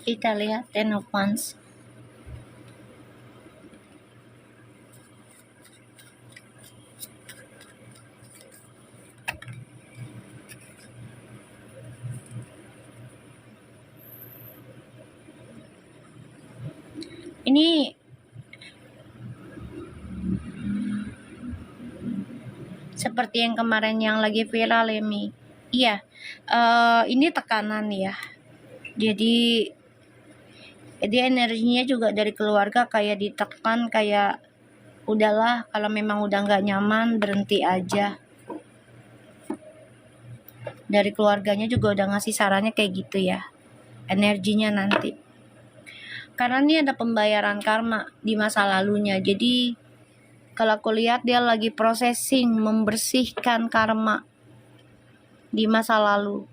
Kita lihat Ten of Wands. Ini seperti yang kemarin yang lagi viral ya Mi. Iya, ini tekanan ya. Jadi energinya juga dari keluarga kayak ditekan, kayak udahlah kalau memang udah nggak nyaman berhenti aja. Dari keluarganya juga udah ngasih sarannya kayak gitu ya, energinya nanti. Karena ini ada pembayaran karma di masa lalunya. Jadi kalau aku lihat dia lagi processing, membersihkan karma di masa lalu.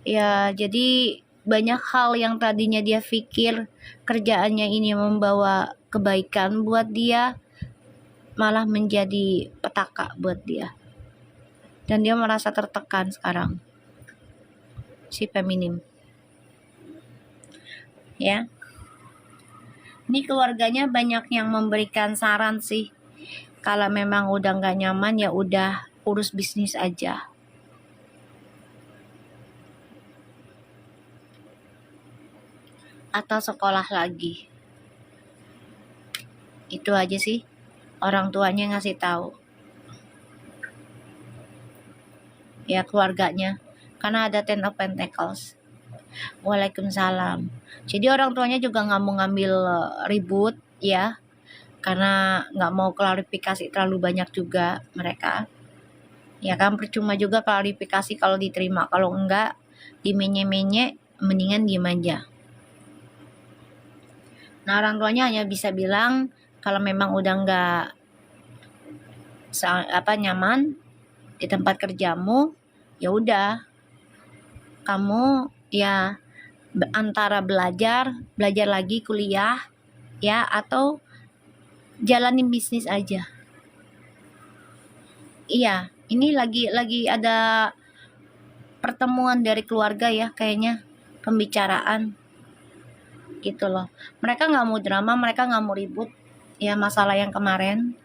Ya, jadi banyak hal yang tadinya dia pikir kerjaannya ini membawa kebaikan buat dia, malah menjadi petaka buat dia. Dan dia merasa tertekan sekarang, si feminim. Ya. Ini keluarganya banyak yang memberikan saran sih. Kalau memang udah nggak nyaman ya udah urus bisnis aja. Atau sekolah lagi. Itu aja sih orang tuanya ngasih tahu. Ya keluarganya. Karena ada Ten of Pentacles. Waalaikumsalam. Jadi orang tuanya juga nggak mau ngambil ribut ya. Karena nggak mau klarifikasi terlalu banyak juga mereka. Ya kan percuma juga klarifikasi kalau diterima. Kalau enggak dimenye-menye mendingan diem aja. Nah orang tuanya hanya bisa bilang kalau memang udah nggak nyaman di tempat kerjamu, ya udah kamu ya antara belajar lagi kuliah ya atau jalanin bisnis aja. Iya, ini lagi ada pertemuan dari keluarga ya kayaknya, pembicaraan gitu loh. Mereka nggak mau drama, mereka nggak mau ribut ya masalah yang kemarin.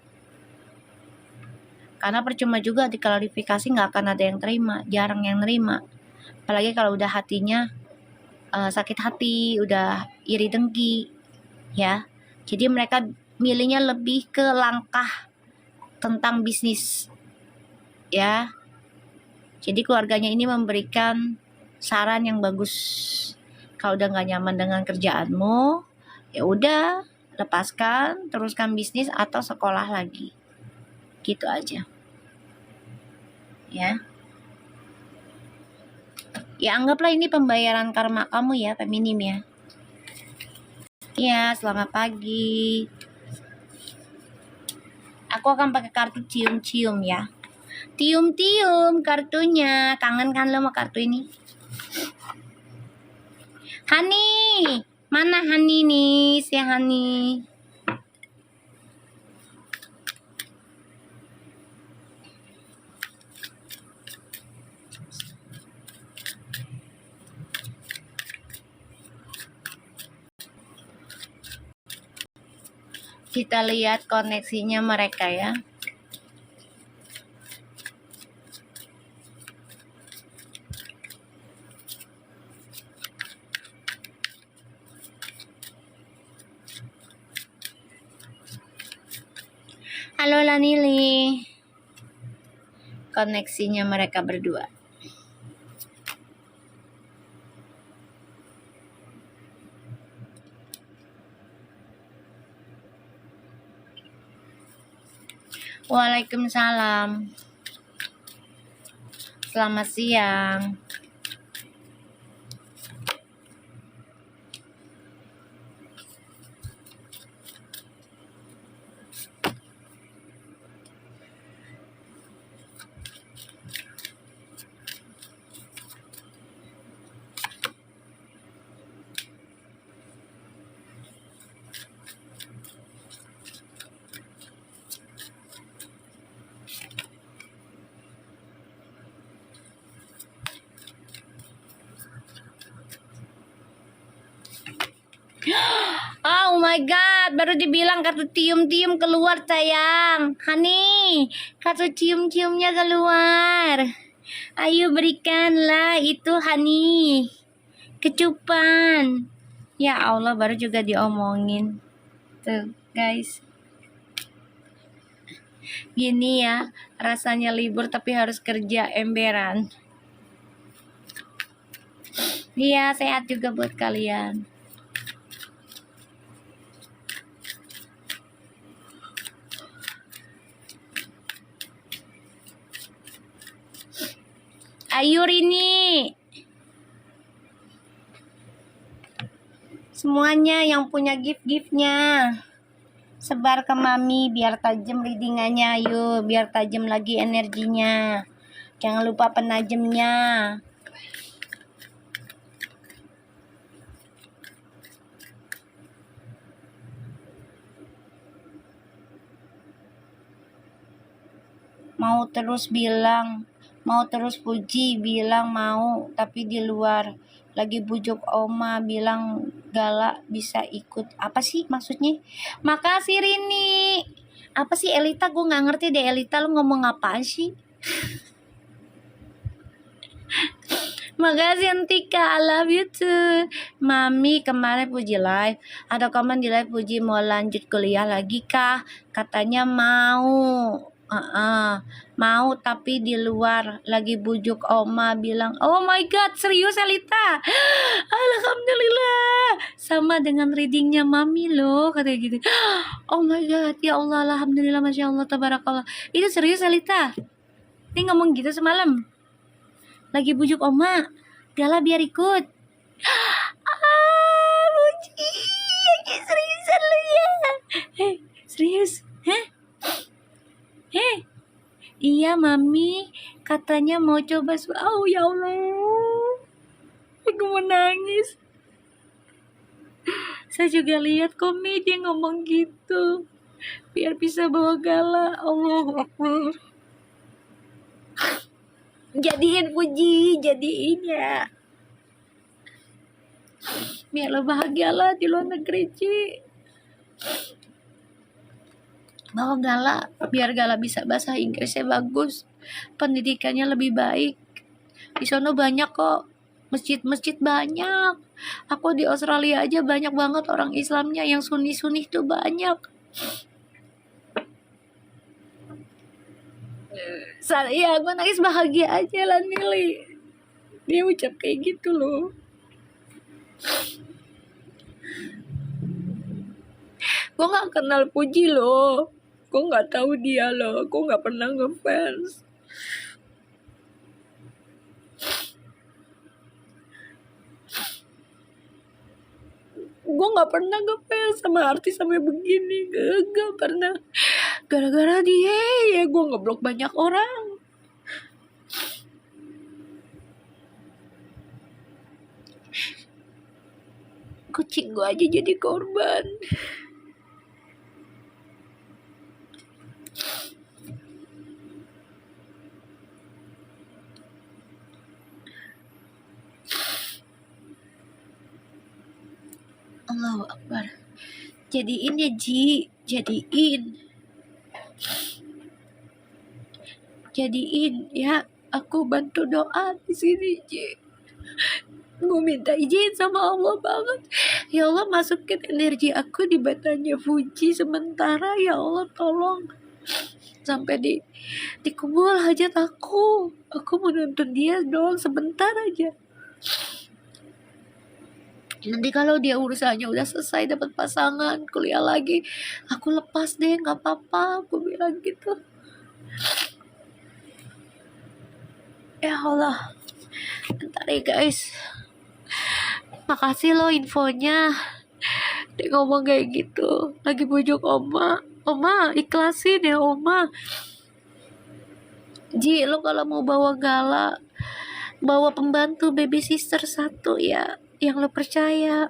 Karena percuma juga diklarifikasi, nggak akan ada yang terima, jarang yang nerima. Apalagi kalau udah hatinya sakit hati, udah iri dengki ya. Jadi mereka milihnya lebih ke langkah tentang bisnis ya. Jadi keluarganya ini memberikan saran yang bagus. Kalau udah nggak nyaman dengan kerjaanmu, ya udah lepaskan, teruskan bisnis atau sekolah lagi. Gitu aja. Ya. Ya anggaplah ini pembayaran karma kamu ya, feminim ya. Ya, selamat pagi. Aku akan pakai kartu cium-cium ya. Tium-tium kartunya. Kangen kan lo sama kartu ini? Hani, mana Hani nih? Si Hani. Kita lihat koneksinya mereka ya. Halo Lanili. Koneksinya mereka berdua. Waalaikumsalam. Selamat siang. Oh my god, baru dibilang kartu tium-tium keluar sayang. Hani, kartu cium-ciumnya keluar. Ayo berikanlah itu Hani. Kecupan. Ya Allah, baru juga diomongin. Tuh guys. Gini ya, rasanya libur tapi harus kerja emberan. Iya, sehat juga buat kalian. Ayo Rini. Semuanya yang punya gift-giftnya sebar ke mami biar tajam readingannya. Ayo biar tajam lagi energinya. Jangan lupa penajamnya. mau terus puji bilang mau, tapi di luar lagi bujuk oma bilang galak bisa ikut. Apa sih maksudnya? Makasih Rini. Apa sih Elita? Gue nggak ngerti deh Elita, lu ngomong apaan sih? Makasih Antika, I love you too. Mami kemarin puji live, ada komen di live puji mau lanjut kuliah lagi kah? Katanya mau. Mau tapi di luar lagi bujuk oma bilang, oh my god serius Elita? Alhamdulillah, sama dengan readingnya mami loh katanya gitu. Oh my god, ya Allah, alhamdulillah, masya Allah, tabarakallah. Itu serius Elita? Ini ngomong gitu semalam lagi bujuk oma Gala biar ikut. Puji, seriusan lu ya? Serius? Iya mami katanya mau coba. Oh ya Allah, aku mau nangis. Saya juga lihat komedi ngomong gitu biar bisa bawa Gala. Allahu Akbar. Jadiin Puji, jadiin ya, biar lo bahagia lah di luar negeri Ci. Bawa Gala biar Gala bisa bahasa Inggrisnya bagus, pendidikannya lebih baik. Di sono banyak kok masjid-masjid, banyak. Aku di Australia aja banyak banget orang Islamnya, yang Sunni tuh banyak. Iya, gue nangis bahagia aja lah Nili. Dia ucap kayak gitu loh. Gue gak kenal Puji loh, gue gak tahu dia loh, gue gak pernah ngefans. Gue gak pernah ngefans sama artis sampai begini, gak pernah. Gara-gara dia ya gue ngeblok banyak orang. Kucing gue aja jadi korban. Allahu Akbar. Jadiin ya Ji, jadiin ya. Aku bantu doa di sini Ji. Gue minta izin sama Allah banget. Ya Allah, masukin energi aku di batanya Puji sementara. Ya Allah, tolong sampai dikubul hajat aku. Aku mau nonton dia dong sebentar aja. Nanti kalau dia urusannya udah selesai, dapat pasangan, kuliah lagi, aku lepas deh, nggak apa-apa. Aku bilang gitu. Ya Allah, bentar ya guys. Makasih lo infonya. Dia ngomong kayak gitu, lagi bujuk oma. Oma ikhlasin ya oma. Ji, lo kalau mau bawa Gala, bawa pembantu baby sister 1 ya, yang lo percaya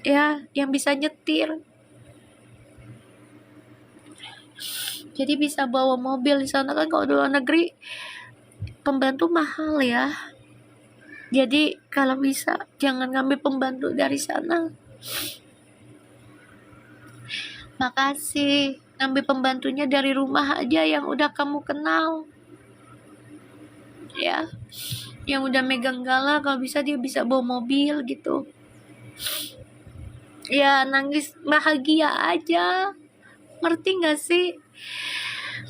ya, yang bisa nyetir. Jadi bisa bawa mobil di sana kan. Kalau di luar negeri pembantu mahal ya. Jadi kalau bisa jangan ngambil pembantu dari sana. Makasih. Ngambil pembantunya dari rumah aja yang udah kamu kenal. Ya. Yang udah megang Gala, kalau bisa dia bisa bawa mobil gitu. Ya nangis bahagia aja. Ngerti gak sih?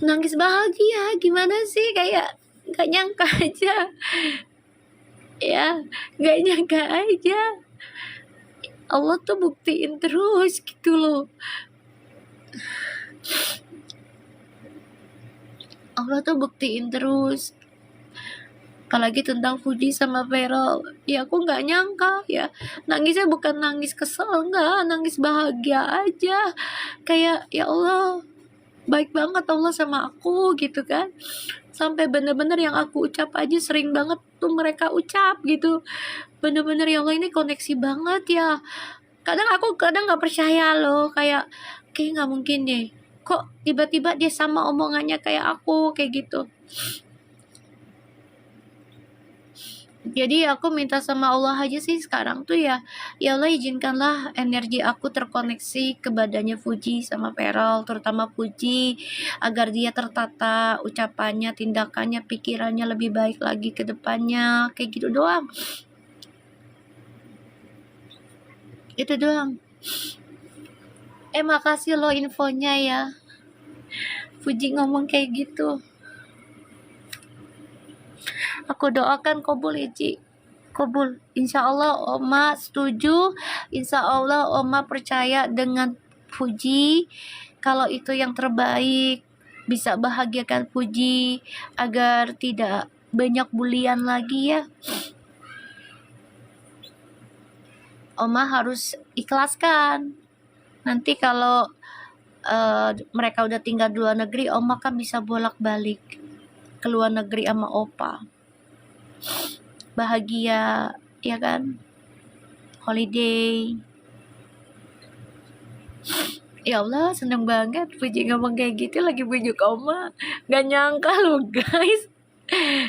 Nangis bahagia gimana sih? Kayak gak nyangka aja. Ya, gak nyangka aja. Allah tuh buktiin terus gitu loh. Allah tuh buktiin terus. Apalagi tentang Fuji sama Vero. Ya aku gak nyangka ya. Nangisnya bukan nangis kesel, enggak. Nangis bahagia aja. Kayak ya Allah, baik banget Allah sama aku gitu kan. Sampai bener-bener yang aku ucap aja sering banget tuh mereka ucap gitu. Bener-bener ya Allah, ini koneksi banget ya. Kadang aku gak percaya loh, kayak gak mungkin deh kok tiba-tiba dia sama omongannya kayak aku, kayak gitu. Jadi aku minta sama Allah aja sih sekarang tuh ya Allah izinkanlah energi aku terkoneksi ke badannya Fuji sama Pearl, terutama Fuji, agar dia tertata ucapannya, tindakannya, pikirannya lebih baik lagi ke depannya, kayak gitu doang. Itu doang. Makasih lo infonya ya. Fuji ngomong kayak gitu. Aku doakan kabul ya Ci. Kabul. Insya Allah Oma setuju. Insya Allah Oma percaya dengan Fuji. Kalau itu yang terbaik, bisa bahagiakan Fuji agar tidak banyak bulian lagi ya. Oma harus ikhlaskan. Nanti kalau mereka udah tinggal di luar negeri, Oma kan bisa bolak-balik ke luar negeri sama Opa. Bahagia, ya kan? Holiday. Ya Allah, seneng banget Puji ngomong kayak gitu lagi bujuk Oma. Gak nyangka loh guys.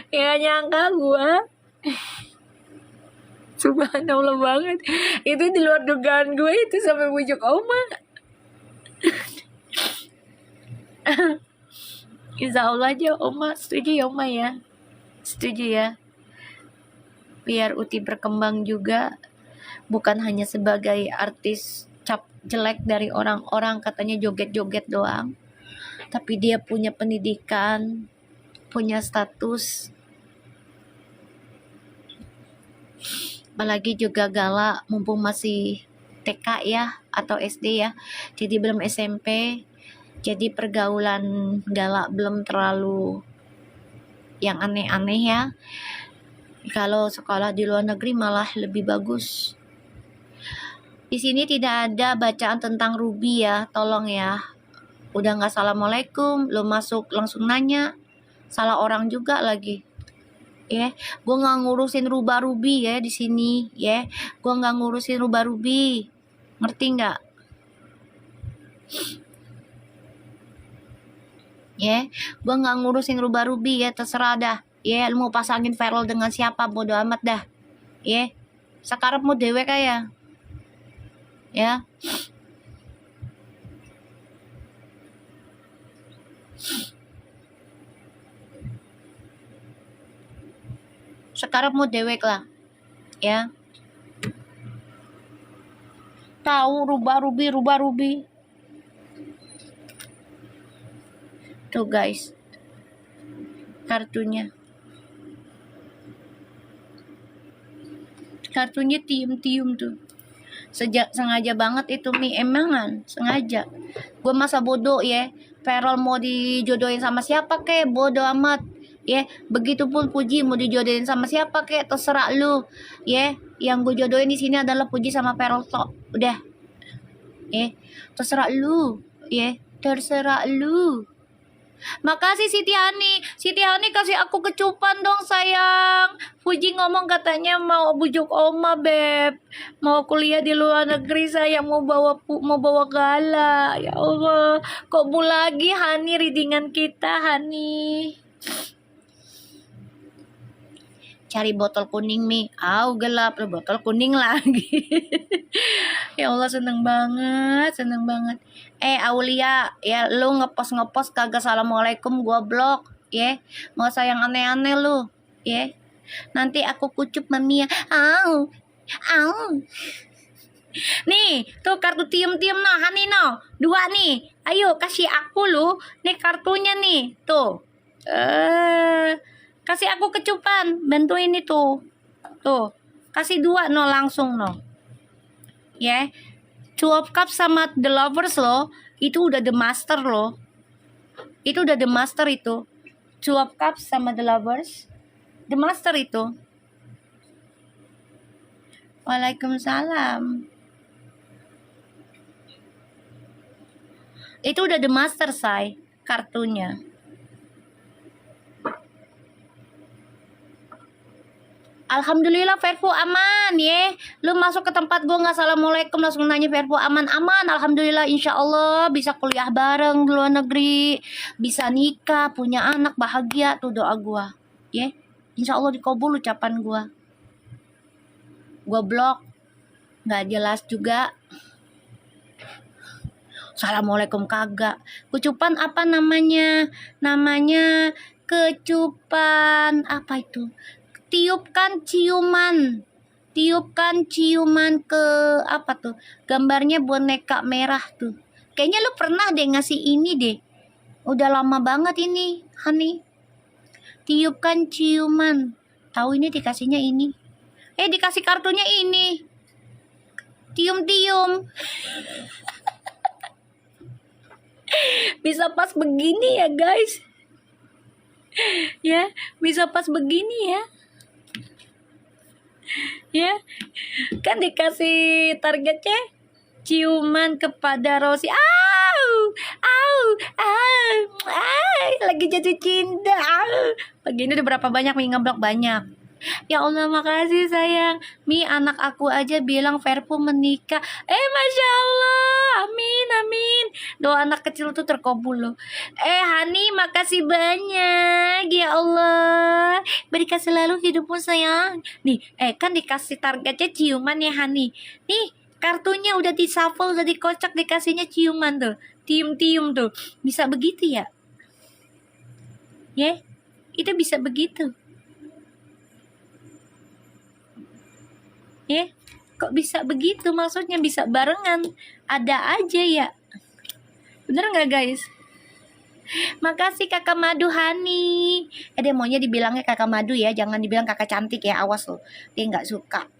Gak nyangka gua. Subhanallah banget. Itu di luar dugaan gue itu sampai bujuk Oma. Insya Allah aja Oma setuju ya Oma ya. Setuju ya. Biar Uti berkembang juga, bukan hanya sebagai artis cap jelek dari orang-orang katanya joget-joget doang, tapi dia punya pendidikan, punya status. Apalagi juga Gala mumpung masih TK ya atau SD ya, jadi belum SMP, jadi pergaulan Gala belum terlalu yang aneh-aneh ya. Kalau sekolah di luar negeri malah lebih bagus. Di sini tidak ada bacaan tentang Ruby ya, tolong ya. Udah nggak assalamualaikum, lo masuk langsung nanya, salah orang juga lagi. Ya, gue nggak ngurusin rubah-rubi ya di sini, ya. Gue nggak ngurusin rubah-rubi, ngerti nggak? Ya, gue nggak ngurusin rubah-rubi ya, terserah dah. Ya, lu mau pasangin Feral dengan siapa, bodo amat dah. Ya, sekarang mau dewek kayak. Ya. Sekarang mau dewek lah. Ya. Tahu rubah-rubi. Tuh guys. Kartunya tium-tium tuh. Sengaja banget itu Mi, emangan sengaja. Gue masa bodoh ya. Feral mau dijodohin sama siapa kek, bodoh amat ya. Begitupun Puji mau dijodohin sama siapa kek, terserah lu ya. Yang gue jodohin di sini adalah Puji sama Feral tok, udah ya. Terserah lu ya, terserah lu. Makasih Siti Hani kasih aku kecupan dong sayang. Fuji ngomong katanya mau bujuk Oma beb, mau kuliah di luar negeri sayang, mau bawa Gala. Ya Allah, kok bu lagi Hani readingan kita Hani. Cari botol kuning Mi, gelap botol kuning lagi. Ya Allah seneng banget. Aulia ya, lu ngepost kagak assalamualaikum gua blok ya. Nggak usah yang aneh-aneh lu ya. Nanti aku kucup mami ya. Nih tuh kartu tium-tium noh Hani noh, 2 nih, ayo kasih aku lu nih kartunya nih tuh. Kasih aku kecupan, bantuin itu tuh, kasih 2 no langsung no ya. 12 cup sama the lovers lo, itu udah the master lo, itu udah the master itu. 12 cup sama the lovers, the master itu. Waalaikumsalam. Itu udah the master say kartunya. Alhamdulillah Vervo aman ya. Lu masuk ke tempat gue nggak assalamualaikum langsung nanya Vervo aman. Alhamdulillah insya Allah bisa kuliah bareng di luar negeri, bisa nikah, punya anak bahagia tuh doa gue ya. Insya Allah dikabul ucapan gue. Gue blok nggak jelas juga. Assalamualaikum kagak. Kecupan apa namanya? Namanya kecupan apa itu? Tiupkan ciuman ke apa tuh, gambarnya boneka merah tuh. Kayaknya lu pernah deh ngasih ini deh, udah lama banget ini Hani. Tiupkan ciuman, tahu ini dikasihnya ini, dikasih kartunya ini, tium-tium. Bisa pas begini ya guys ya, bisa pas begini ya. Ya, kan dikasih targetnya ciuman kepada Rosi. Lagi jatuh cinta. Begini udah berapa banyak Mi ngeblok banyak. Ya Allah makasih sayang. Mi anak aku aja bilang Verpo menikah. Masya Allah. Amin amin. Doa anak kecil tuh terkabul loh. Hani makasih banyak. Ya Allah. Berikan selalu hidupmu sayang. Nih kan dikasih targetnya ciuman ya Hani. Nih kartunya udah di shuffle, udah dikocok, dikasihnya ciuman tuh. Tium-tium tuh. Bisa begitu ya? Ya, itu bisa begitu. Ya, kok bisa begitu? Maksudnya bisa barengan. Ada aja ya. Bener nggak guys? Makasih kakak Madu Hani. Dia maunya dibilangnya kakak Madu ya. Jangan dibilang kakak cantik ya. Awas loh. Dia nggak suka.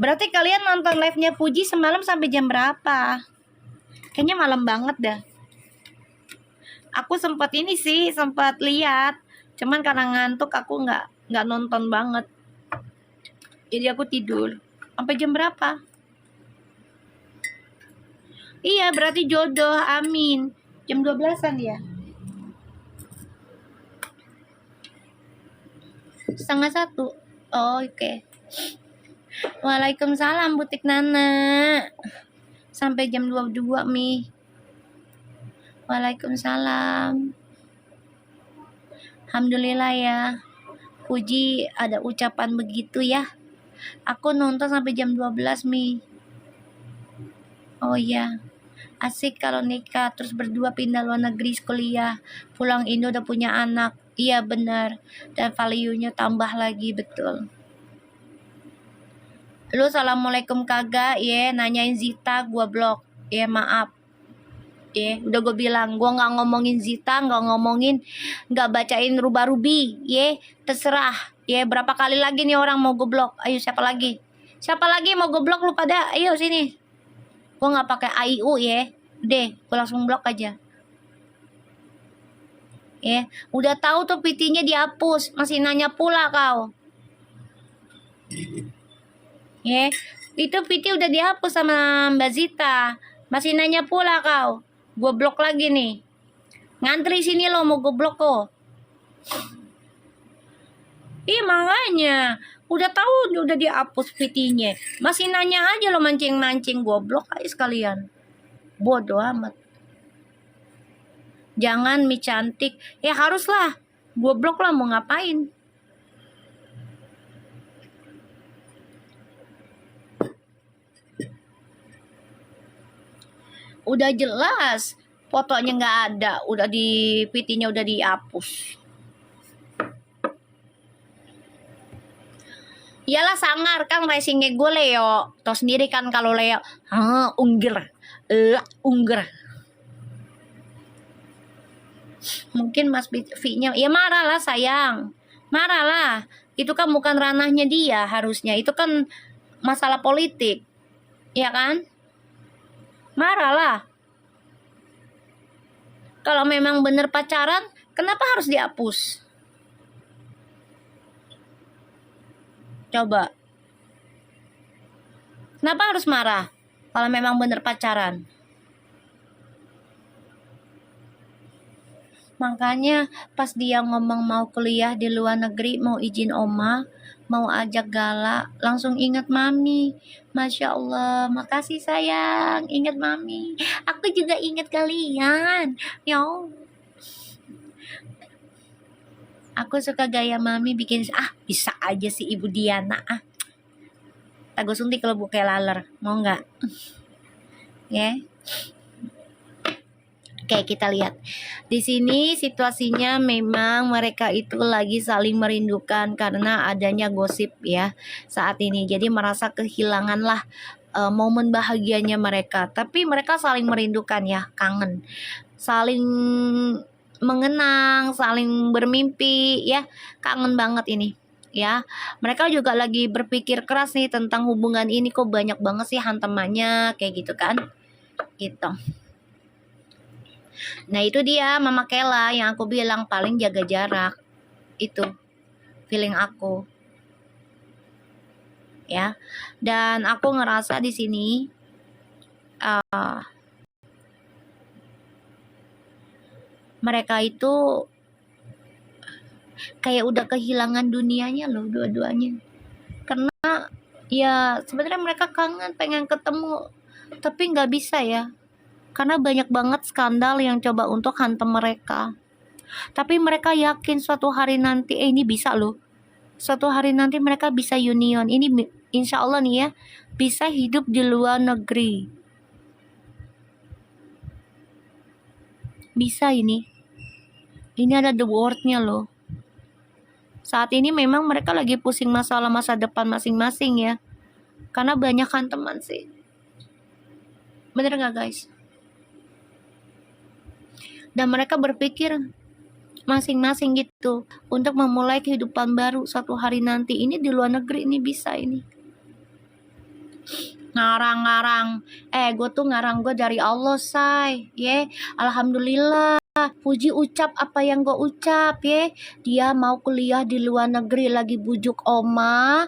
Berarti kalian nonton live-nya Puji semalam sampai jam berapa? Kayaknya malam banget dah. Aku sempat ini sih, sempat lihat. Cuman karena ngantuk aku nggak nonton banget. Jadi aku tidur. Sampai jam berapa? Iya, berarti jodoh. Amin. Jam 12-an ya? 12:30. Oh, oke. Waalaikumsalam butik Nana. Sampai jam 22 Mi. Waalaikumsalam. Alhamdulillah ya. Puji ada ucapan begitu ya. Aku nonton sampai jam 12 Mi. Oh iya. Asik kalau nikah terus berdua pindah luar negeri kuliah. Pulang Indo udah punya anak. Iya benar. Dan value-nya tambah lagi betul. Lu assalamualaikum kagak ya, nanyain Zita gua blok. Ya maaf. Ya, udah gue bilang gua nggak ngomongin Zita, nggak bacain ruba-rubi. Ya, terserah. Ya, berapa kali lagi nih orang mau gue blok? Ayo siapa lagi? Siapa lagi mau gue blok lu pada? Ayo sini. Gue nggak pakai AIU ya. Deh, gue langsung blok aja. Ya, udah tahu tuh PT-nya dihapus, masih nanya pula kau. Ya, itu PT udah dihapus sama Mbak Zita, masih nanya pula kau. Gue blok lagi nih. Ngantri sini lo mau gue blok kok. Iya makanya, udah tahu udah dihapus PT-nya, masih nanya aja lo mancing-mancing. Gue blok aja sekalian. Bodoh amat. Jangan Mi cantik. Ya haruslah. Gue blok lah mau ngapain. Udah jelas fotonya nggak ada, udah di PT-nya udah dihapus. Iyalah sangar kan racingnya gue Leo. Tau sendiri kan kalau Leo ungger. Mungkin Mas V-nya ya marah lah sayang. Marah lah. Itu kan bukan ranahnya dia harusnya. Itu kan masalah politik. Ya kan? Marah lah. Kalau memang bener pacaran, kenapa harus dihapus? Coba. Kenapa harus marah? Kalau memang bener pacaran. Makanya pas dia ngomong mau kuliah di luar negeri, mau izin oma, mau ajak gala, langsung ingat mami. Masya Allah, makasih sayang, ingat mami. Aku juga ingat kalian. Ya, aku suka gaya mami bikin, bisa aja sih Ibu Diana. Tago suntik kalau buka laler, mau nggak? Ya. Oke, kita lihat. Di sini situasinya memang mereka itu lagi saling merindukan karena adanya gosip ya saat ini. Jadi merasa kehilangan lah momen bahagianya mereka. Tapi mereka saling merindukan ya, kangen. Saling mengenang, saling bermimpi ya. Kangen banget ini. Ya, mereka juga lagi berpikir keras nih tentang hubungan ini, kok banyak banget sih hantamannya kayak gitu kan. Gitu. Nah itu dia Mama Kela yang aku bilang paling jaga jarak. Itu feeling aku. Ya. Dan aku ngerasa di sini mereka itu kayak udah kehilangan dunianya loh dua-duanya. Karena ya sebenarnya mereka kangen pengen ketemu tapi nggak bisa ya. Karena banyak banget skandal yang coba untuk hantam mereka. Tapi mereka yakin suatu hari nanti ini bisa loh. Suatu hari nanti mereka bisa union. Ini insya Allah nih ya, bisa hidup di luar negeri. Bisa ini. Ini ada the word-nya loh. Saat ini memang mereka lagi pusing masalah masa depan masing-masing ya. Karena banyak kan teman sih. Bener gak guys? Dan mereka berpikir masing-masing gitu untuk memulai kehidupan baru suatu hari nanti. Ini di luar negeri ini bisa ini. Ngarang-ngarang. Gue tuh ngarang gue dari Allah say. Alhamdulillah. Puji ucap apa yang gue ucap ya. Dia mau kuliah di luar negeri lagi bujuk oma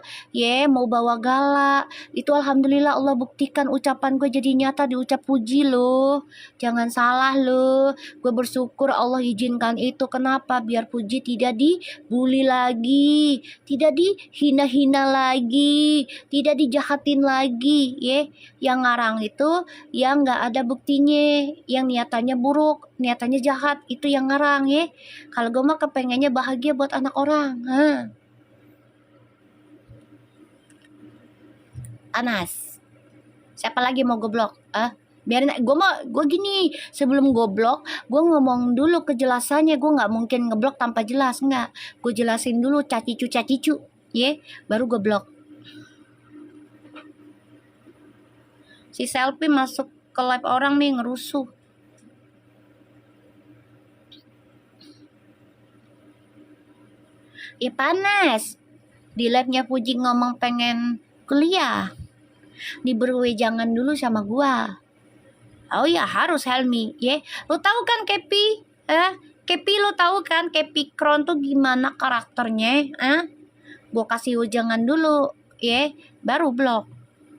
mau bawa gala. Itu alhamdulillah Allah buktikan ucapan gue jadi nyata diucap puji loh. Jangan salah loh. Gue bersyukur Allah izinkan itu. Kenapa? Biar puji tidak dibully lagi, tidak dihina-hina lagi, tidak dijahatin lagi ya. Yang ngarang itu yang nggak ada buktinya, yang niatannya buruk, niatannya jahat, itu yang ngarang ya. Kalau gue mah kepengennya bahagia buat anak orang. Anas, siapa lagi mau goblok? Biarin gue gini, sebelum goblok gue ngomong dulu kejelasannya. Gue nggak mungkin ngeblok tanpa jelas, nggak. Gue jelasin dulu cacicu ya, baru gue blok. Si selfie masuk ke live orang nih ngerusuh. Ya panas. Di live-nya Puji ngomong pengen kuliah. Diberi jangan dulu sama gua. Oh ya harus Helmi, ya. Lo tahu kan Kepi? Kepi lo tahu kan Kepi Kron tuh gimana karakternya? Gua kasih ujangan dulu, ya. Baru blok.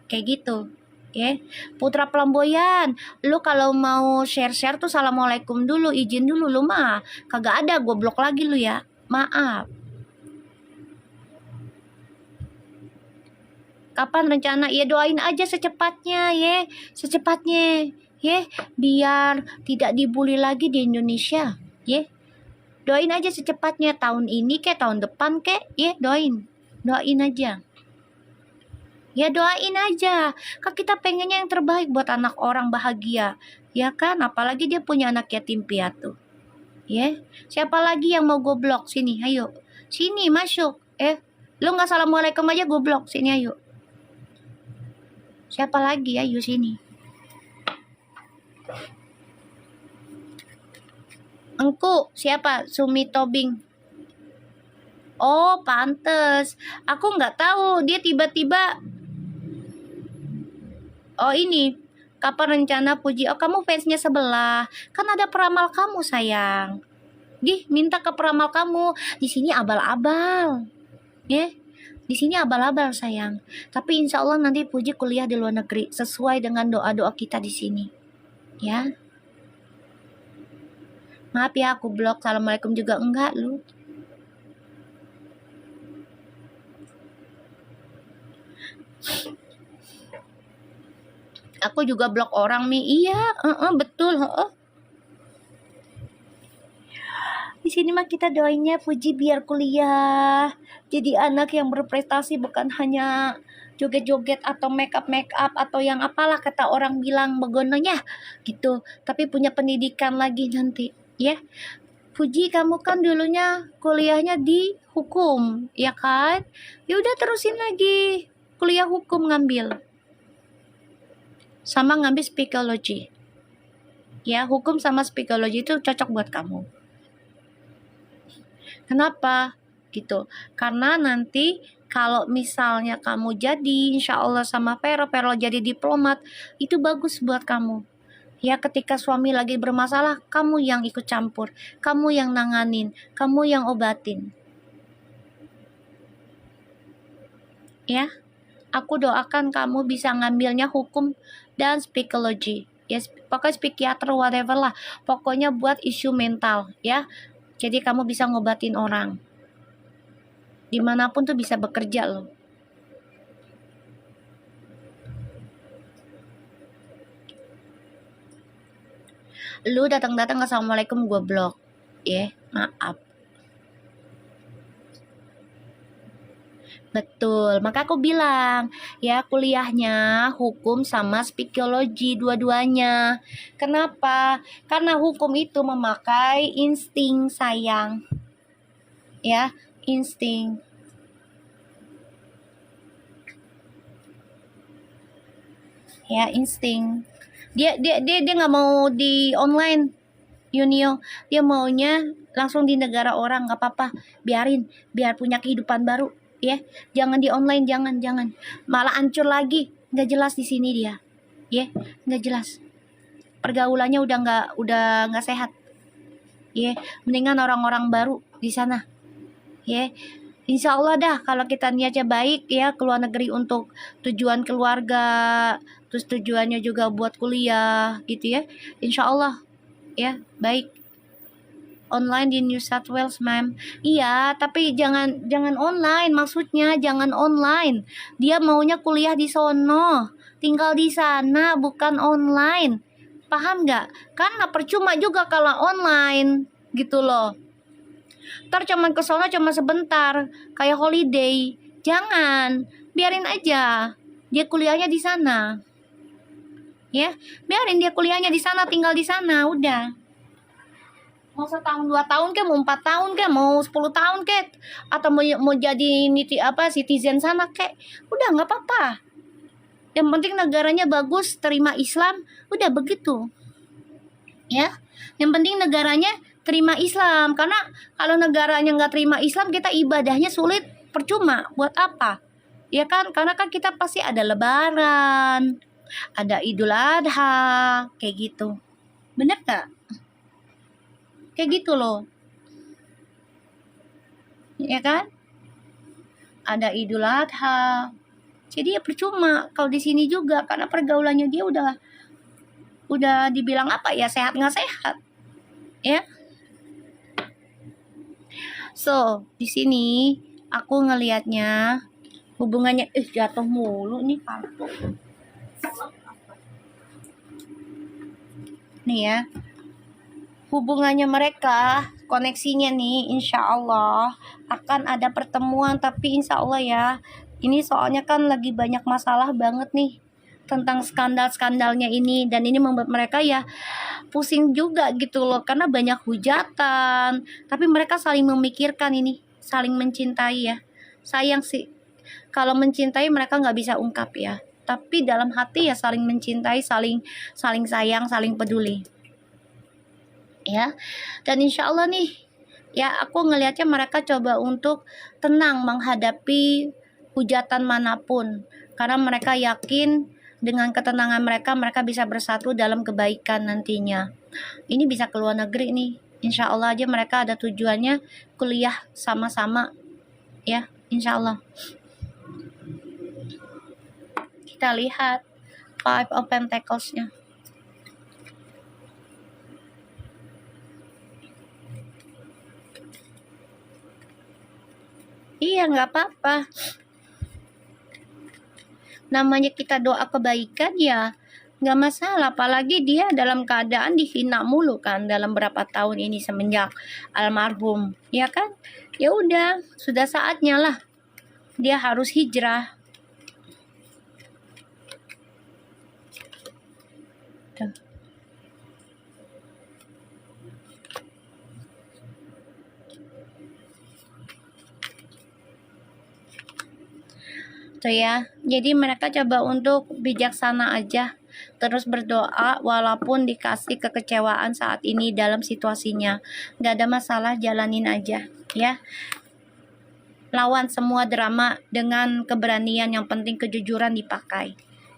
Kayak gitu. Ya, Putra Pelamboyan, lu kalau mau share tuh assalamualaikum dulu, izin dulu lu mah kagak ada, gue blok lagi lu ya, maaf. Kapan rencana? Ya doain aja secepatnya ya, biar tidak dibully lagi di Indonesia ya. Doain aja secepatnya, tahun ini kayak tahun depan kayak ya, doain aja. Ya doain aja. Kan kita pengennya yang terbaik buat anak orang bahagia. Ya kan? Apalagi dia punya anak yatim piatu. Ya. Siapa lagi yang mau goblok? Sini, ayo. Sini, masuk. Lu gak assalamualaikum aja goblok. Sini, ayo. Siapa lagi? Ayo, sini. Engku, siapa? Sumi Tobing. Oh, pantes. Aku nggak tahu. Dia tiba-tiba. Oh ini, kapan rencana Puji? Oh kamu fansnya sebelah. Kan ada peramal kamu sayang. Minta ke peramal kamu. Di sini abal-abal. Di sini abal-abal sayang. Tapi insya Allah nanti Puji kuliah di luar negeri sesuai dengan doa-doa kita di sini. Ya. Maaf ya aku blok. Assalamualaikum juga enggak lu. Aku juga blok orang Mi. Iya, betul. Di sini mah kita doainnya Puji biar kuliah, jadi anak yang berprestasi, bukan hanya joget-joget atau make up atau yang apalah kata orang bilang begononya gitu, tapi punya pendidikan lagi nanti ya. Puji, kamu kan dulunya kuliahnya di hukum ya kan, ya udah terusin lagi kuliah hukum, ngambil psikologi ya. Hukum sama psikologi itu cocok buat kamu. Kenapa? Gitu. Karena nanti kalau misalnya kamu jadi insya Allah sama Vero jadi diplomat, itu bagus buat kamu. Ya, ketika suami lagi bermasalah, kamu yang ikut campur, kamu yang nanganin, kamu yang obatin. Ya, aku doakan kamu bisa ngambilnya hukum dan psikologi. Ya, pokoknya psikiater whatever lah. Pokoknya buat isu mental ya. Jadi kamu bisa ngobatin orang. Dimanapun tuh bisa bekerja loh. Lu datang-datang assalamualaikum gue blok. Ya, maaf. Betul, maka aku bilang ya kuliahnya hukum sama psikologi dua-duanya. Kenapa? Karena hukum itu memakai insting sayang. Ya, insting. Ya, insting. Dia nggak mau di online, Yunio. Dia maunya langsung di negara orang, nggak apa-apa. Biar punya kehidupan baru. Ya, jangan di online, jangan. Malah hancur lagi, nggak jelas di sini dia. Ya, nggak jelas. Pergaulannya udah nggak sehat. Ya, mendingan orang-orang baru di sana. Ya, insya Allah dah kalau kita niatnya baik ya, keluar negeri untuk tujuan keluarga, terus tujuannya juga buat kuliah gitu ya. Insya Allah ya baik. Online di New South Wales, ma'am. Iya, tapi jangan online, maksudnya jangan online. Dia maunya kuliah di sono, tinggal di sana, bukan online. Paham nggak? Karena percuma juga kalau online gitu loh. Ntar cuman ke sono cuma sebentar, kayak holiday. Jangan, biarin aja. Dia kuliahnya di sana. Ya, biarin dia kuliahnya di sana, tinggal di sana, udah. Mau setahun 2 tahun ke, mau 4 tahun ke, mau 10 tahun ke, atau mau jadi citizen sana ke, udah nggak apa-apa. Yang penting negaranya bagus, terima Islam, udah begitu. Ya, yang penting negaranya terima Islam. Karena kalau negaranya nggak terima Islam, kita ibadahnya sulit, percuma. Buat apa? Ya kan, karena kan kita pasti ada Lebaran, ada Idul Adha, kayak gitu. Bener gak? Kayak gitu loh. Ya kan? Ada Idul Adha. Jadi ya percuma kalau di sini juga, karena pergaulannya dia udah dibilang apa ya, sehat nggak sehat. Ya. So, di sini aku ngelihatnya hubungannya jatuh mulu nih kartu. Nih ya. Hubungannya mereka, koneksinya nih insya Allah akan ada pertemuan, tapi insya Allah ya, ini soalnya kan lagi banyak masalah banget nih tentang skandal-skandalnya ini, dan ini membuat mereka ya pusing juga gitu loh, karena banyak hujatan, tapi mereka saling memikirkan ini, saling mencintai ya. Sayang sih kalau mencintai mereka nggak bisa ungkap ya, tapi dalam hati ya saling mencintai, saling sayang, saling peduli ya. Dan insya Allah nih ya, aku ngelihatnya mereka coba untuk tenang menghadapi hujatan manapun, karena mereka yakin dengan ketenangan mereka bisa bersatu dalam kebaikan nantinya. Ini bisa keluar negeri nih, insya Allah aja mereka ada tujuannya kuliah sama-sama ya, insya Allah. Kita lihat Five of Pentacles-nya. Iya, nggak apa-apa. Namanya kita doa kebaikan ya, nggak masalah, apalagi dia dalam keadaan dihina mulu kan dalam berapa tahun ini semenjak almarhum, ya kan? Ya udah, sudah saatnya lah dia harus hijrah. Tuh. Tuh ya, jadi mereka coba untuk bijaksana aja, terus berdoa walaupun dikasih kekecewaan saat ini dalam situasinya. Nggak ada masalah, jalanin aja ya. Lawan semua drama dengan keberanian, yang penting kejujuran dipakai.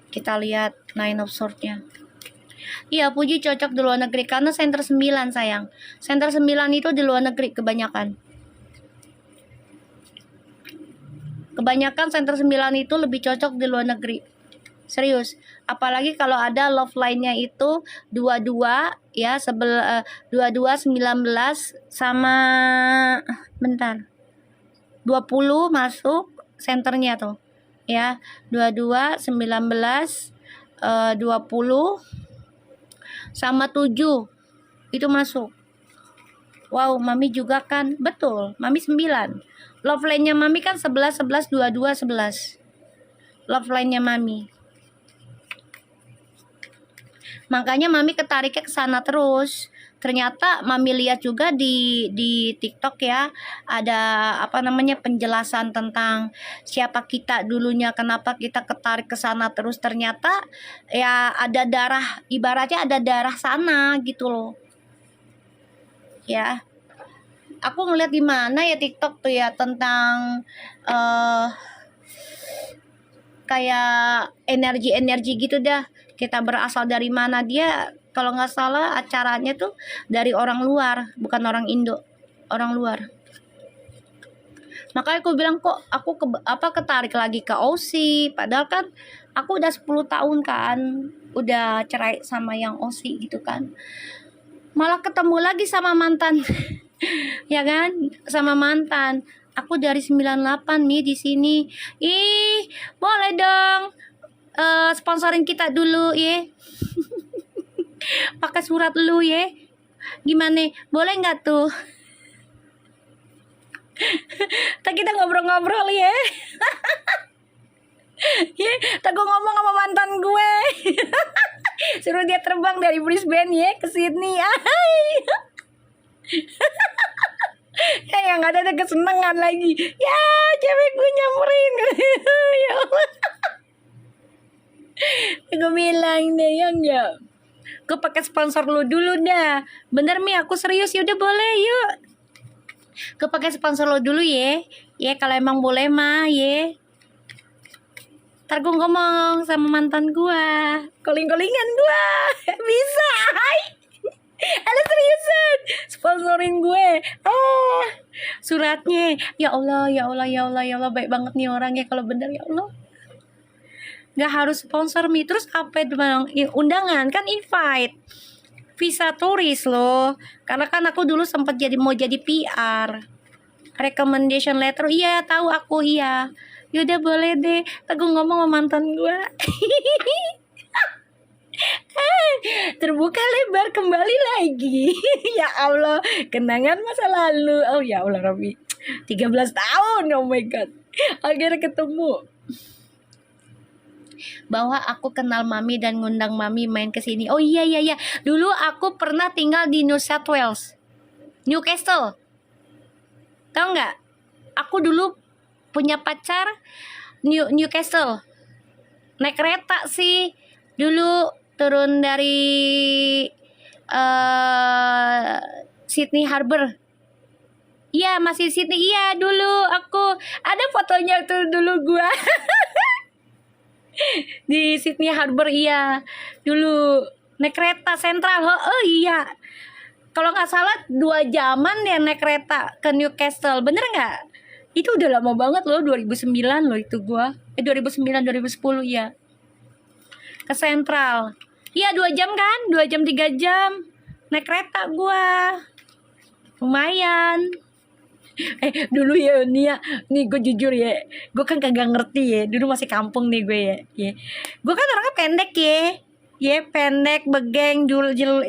Kita lihat Nine of Swords-nya. Iya, Puji cocok di luar negeri karena center 9 sayang. Center 9 itu di luar negeri kebanyakan. Kebanyakan center 9 itu lebih cocok di luar negeri. Serius. Apalagi kalau ada love line-nya itu 22 ya, 22 19 sama bentar. 20 masuk senternya tuh. Ya, 22 19 20 sama 7 itu masuk. Wow, Mami juga kan. Betul, Mami 9. Love line-nya Mami kan 11 11 22 11. Love line-nya Mami. Makanya Mami ketariknya ke sana terus. Ternyata Mami lihat juga di TikTok ya, ada apa namanya penjelasan tentang siapa kita dulunya, kenapa kita ketarik ke sana terus. Ternyata ya ada darah, ibaratnya ada darah sana gitu loh. Ya. Aku ngeliat di mana ya TikTok tuh ya tentang kayak energi-energi gitu dah. Kita berasal dari mana, dia kalau nggak salah acaranya tuh dari orang luar, bukan orang Indo, orang luar. Makanya aku bilang kok aku ketarik lagi ke Aussie, padahal kan aku udah 10 tahun kan udah cerai sama yang Aussie gitu kan. Malah ketemu lagi sama mantan. Ya kan, sama mantan. Aku dari 98 nih di sini. Ih, boleh dong sponsorin kita dulu ya. Pakai surat lu ya. Gimana? Boleh nggak tuh? Tak kita ngobrol-ngobrol ya. Ya, tak gue ngomong sama mantan gue. Suruh dia terbang dari Brisbane ya ke Sydney. Yang ada kesenangan lagi. Ya, cewek gue nyamperin. Ya Allah. Gue bilang deh ya enggak. Gue pakai sponsor lu dulu dah. Bener Mi, aku serius. Yaudah boleh yuk. Gue pakai sponsor lu dulu ya. Ya kalau emang boleh mah ya. Ntar gue ngomong sama mantan gue. Calling-callingan gue. Bisa. Hai. Ada seriusan, sponsorin gue. Suratnya. Ya Allah, ya Allah, ya Allah, ya Allah, baik banget nih orangnya kalau bener ya Allah. Gak harus sponsor Mi. Terus apa itu bang? Undangan kan invite. Visa turis loh. Karena kan aku dulu sempat mau jadi PR. Recommendation letter. Iya, tahu aku iya. Yaudah boleh deh. Aku ngomong sama mantan gue. Terbuka lebar kembali lagi. Ya Allah, kenangan masa lalu. Oh ya Allah Rabbi, 13 tahun. Oh my God, akhirnya ketemu. Bahwa aku kenal Mami dan ngundang Mami main ke sini. Oh iya. Dulu aku pernah tinggal di New South Wales, Newcastle. Tahu nggak? Aku dulu punya pacar Newcastle. Naik kereta sih dulu. Turun dari Sydney Harbour. Iya, masih Sydney. Iya, dulu aku ada fotonya tuh dulu gua. Di Sydney Harbour iya. Dulu naik kereta sentral. Oh iya. Kalau nggak salah 2 jaman ya naik kereta ke Newcastle. Bener nggak? Itu udah lama banget loh, 2009 loh itu gua. 2009 2010 ya. Ke sentral. Iya 2 jam kan, 2 jam 3 jam naik kereta gua. Lumayan. Dulu ya nih gue jujur ya, gue kan kagak ngerti ya, dulu masih kampung nih gue ya. Gue kan orangnya pendek ya, ya pendek, begeng,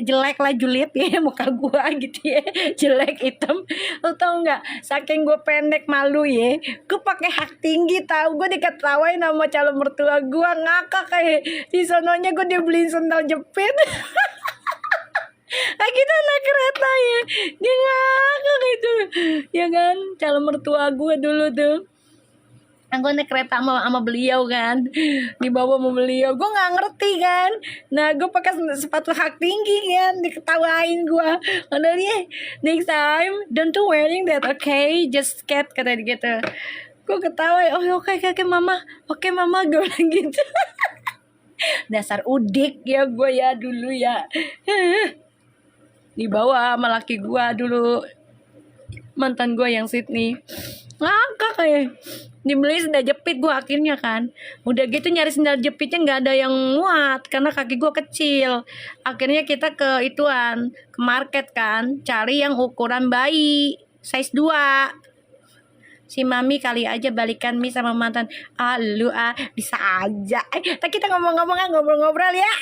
jelek lah, julid ya muka gua gitu ya, jelek hitam. Lu tau nggak, saking gue pendek malu ya, gue pakai hak tinggi tahu, gue diketawain sama calon mertua gue, ngakak kayak di sononya gue dibeliin sendal jepit. Nah kita naik kereta ya, dia ngakak itu, ya kan, calon mertua gue dulu tuh. Aku naik kereta sama beliau kan, dibawa sama beliau, gue nggak ngerti kan. Nah gue pakai sepatu hak tinggi kan, diketawain gue. Karena dia next time don't do wearing that, okay, just skate kata dia gitu. Gue ketawa, oh oke mama, oke mama, gue bilang gitu. Dasar udik ya gue ya dulu ya. Dibawa sama laki gue dulu, mantan gue yang Sydney. Ngakak kayak dibeli sendal jepit gue akhirnya kan. Udah gitu nyari sendal jepitnya nggak ada yang muat karena kaki gue kecil. Akhirnya kita ke ituan, ke market kan, cari yang ukuran bayi size 2. Si mami kali aja balikan mi sama mantan. Lu bisa aja. Kita ngobrol-ngobrol ya.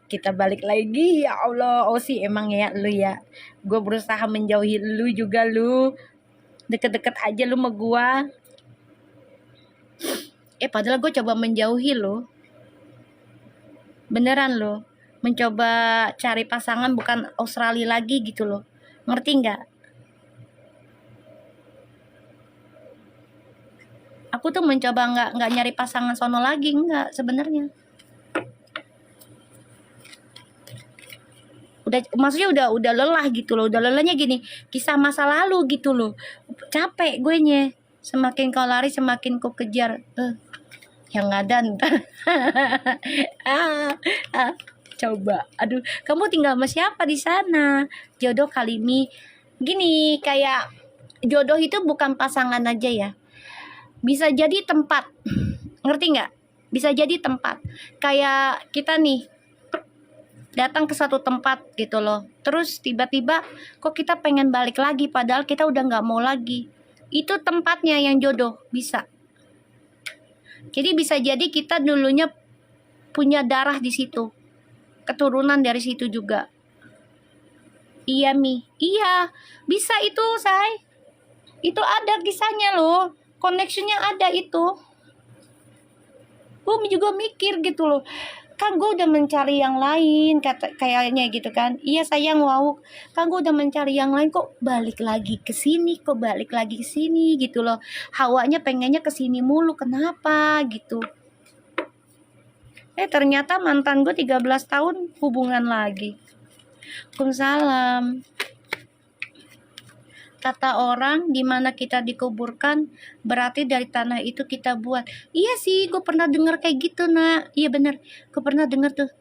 Kita balik lagi, ya Allah. Oh sih emang ya lu ya, gue berusaha menjauhi lu juga, lu deket-deket aja lu sama gue. Padahal gue coba menjauhi lu, beneran lu, mencoba cari pasangan bukan Australia lagi gitu loh, ngerti nggak? Aku tuh mencoba nggak nyari pasangan sono lagi, nggak sebenarnya. Maksudnya udah lelah gitu loh, udah lelahnya gini, kisah masa lalu gitu loh, capek gue nya. Semakin kau lari semakin kau kejar, yang ada ntar. Coba, aduh, kamu tinggal sama siapa di sana? Jodoh kali ini gini, kayak jodoh itu bukan pasangan aja ya, bisa jadi tempat, ngerti nggak? Bisa jadi tempat, kayak kita nih datang ke satu tempat gitu loh, terus tiba-tiba kok kita pengen balik lagi padahal kita udah nggak mau lagi. Itu tempatnya yang jodoh, bisa. Jadi bisa jadi kita dulunya punya darah di situ, keturunan dari situ juga. Iya Mi, iya bisa itu say, itu ada kisahnya loh, connectionnya ada itu. Gue juga mikir gitu loh, kan gue udah mencari yang lain kayaknya gitu kan. Iya sayang, wow, kan gue udah mencari yang lain, kok balik lagi ke sini gitu loh. Hawanya pengennya ke sini mulu, kenapa gitu. Ternyata mantan gue 13 tahun hubungan lagi. Waalaikumsalam. Kata orang, di mana kita dikuburkan berarti dari tanah itu kita buat. Iya sih, gue pernah dengar kayak gitu nak. Iya bener, gue pernah dengar tuh.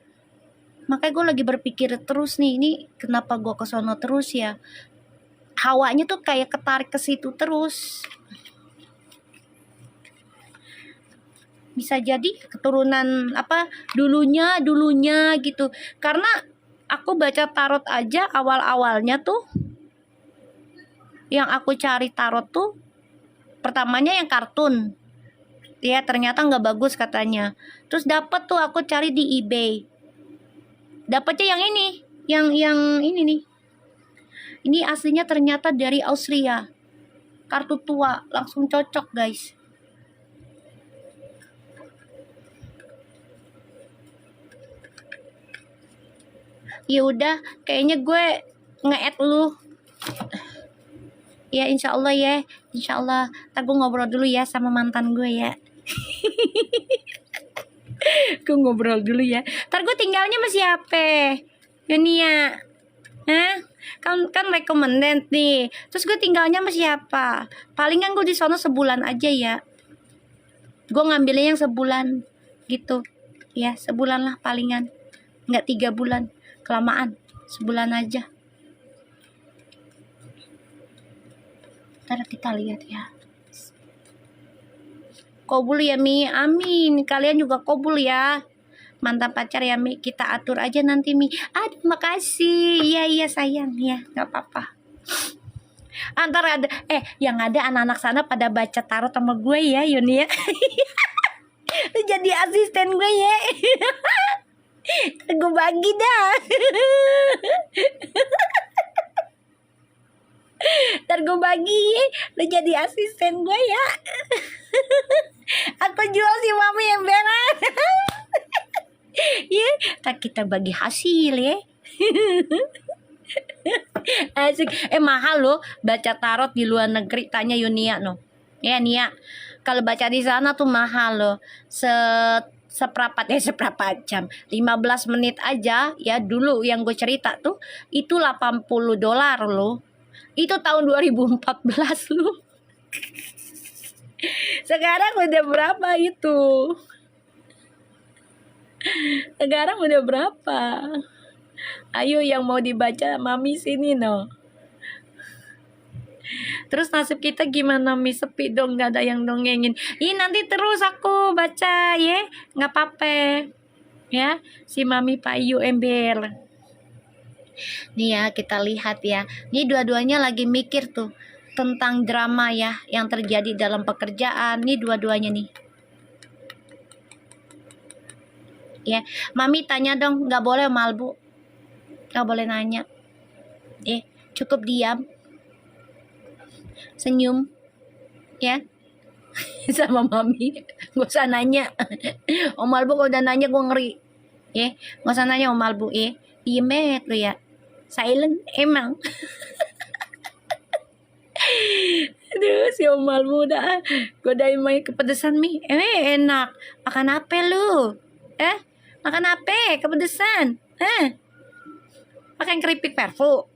Makanya gue lagi berpikir terus nih, ini kenapa gue ke sono terus ya. Hawanya tuh kayak ketarik ke situ terus. Bisa jadi keturunan apa dulunya gitu. Karena aku baca tarot aja awal-awalnya tuh, yang aku cari tarot tuh pertamanya yang kartun ya, ternyata nggak bagus katanya. Terus dapet tuh aku cari di eBay, dapetnya yang ini, yang ini nih, ini aslinya ternyata dari Austria, kartu tua, langsung cocok guys. Ya udah, kayaknya gue nge-add lu. Ya insya Allah ya, insya Allah. Ntar gue ngobrol dulu ya sama mantan gue ya. Gue ngobrol dulu ya. Ntar gue tinggalnya sama siapa? Yonia. Hah? Kan recommended nih. Terus gue tinggalnya sama siapa? Palingan gue di sono sebulan aja ya. Gue ngambilnya yang sebulan gitu. Ya sebulan lah palingan. Nggak 3 bulan. Kelamaan. Sebulan aja. Ntar kita lihat ya. Kobul ya Mi, amin. Kalian juga kobul ya. Mantan pacar ya Mi, kita atur aja nanti Mi. Aduh makasih. Iya sayang ya, nggak apa-apa. Antar ada yang ada anak-anak sana pada baca tarot sama gue ya Yuni ya. Lu jadi asisten gue ya. Gue bagi dah. Ntar gue bagi, lu jadi asisten gue ya. Aku jual si mami emberan. Ya, ntar kita bagi hasil ya. Asik. Mahal loh baca tarot di luar negeri, tanya Yunia no. Ya Nia, kalau baca di sana tuh mahal loh. Seperempat jam, 15 menit aja ya. Dulu yang gue cerita tuh itu $80 loh. Itu tahun 2014 loh. Sekarang udah berapa itu? Sekarang udah berapa? Ayo yang mau dibaca mami sini no. Terus nasib kita gimana mi? Sepi dong, gak ada yang dongengin. Ih nanti terus aku baca ya, nggak apa-apa ya. Si mami payu ember. Nih ya kita lihat ya. Ini dua-duanya lagi mikir tuh tentang drama ya yang terjadi dalam pekerjaan. Nih dua-duanya nih. Ya, mami tanya dong, nggak boleh malbu. Nggak boleh nanya. Cukup diam. Senyum. Ya. Sama mami. Gak usah nanya. Om Malbu kalau udah nanya gue ngeri. Gak usah nanya Om Malbu diem lu ya. Silent emang. Aduh si Om Malbu dah godain main kepedesan mi. Enak. Makan apa lu? Makan apa? Kepedesan. Makan keripik perfu.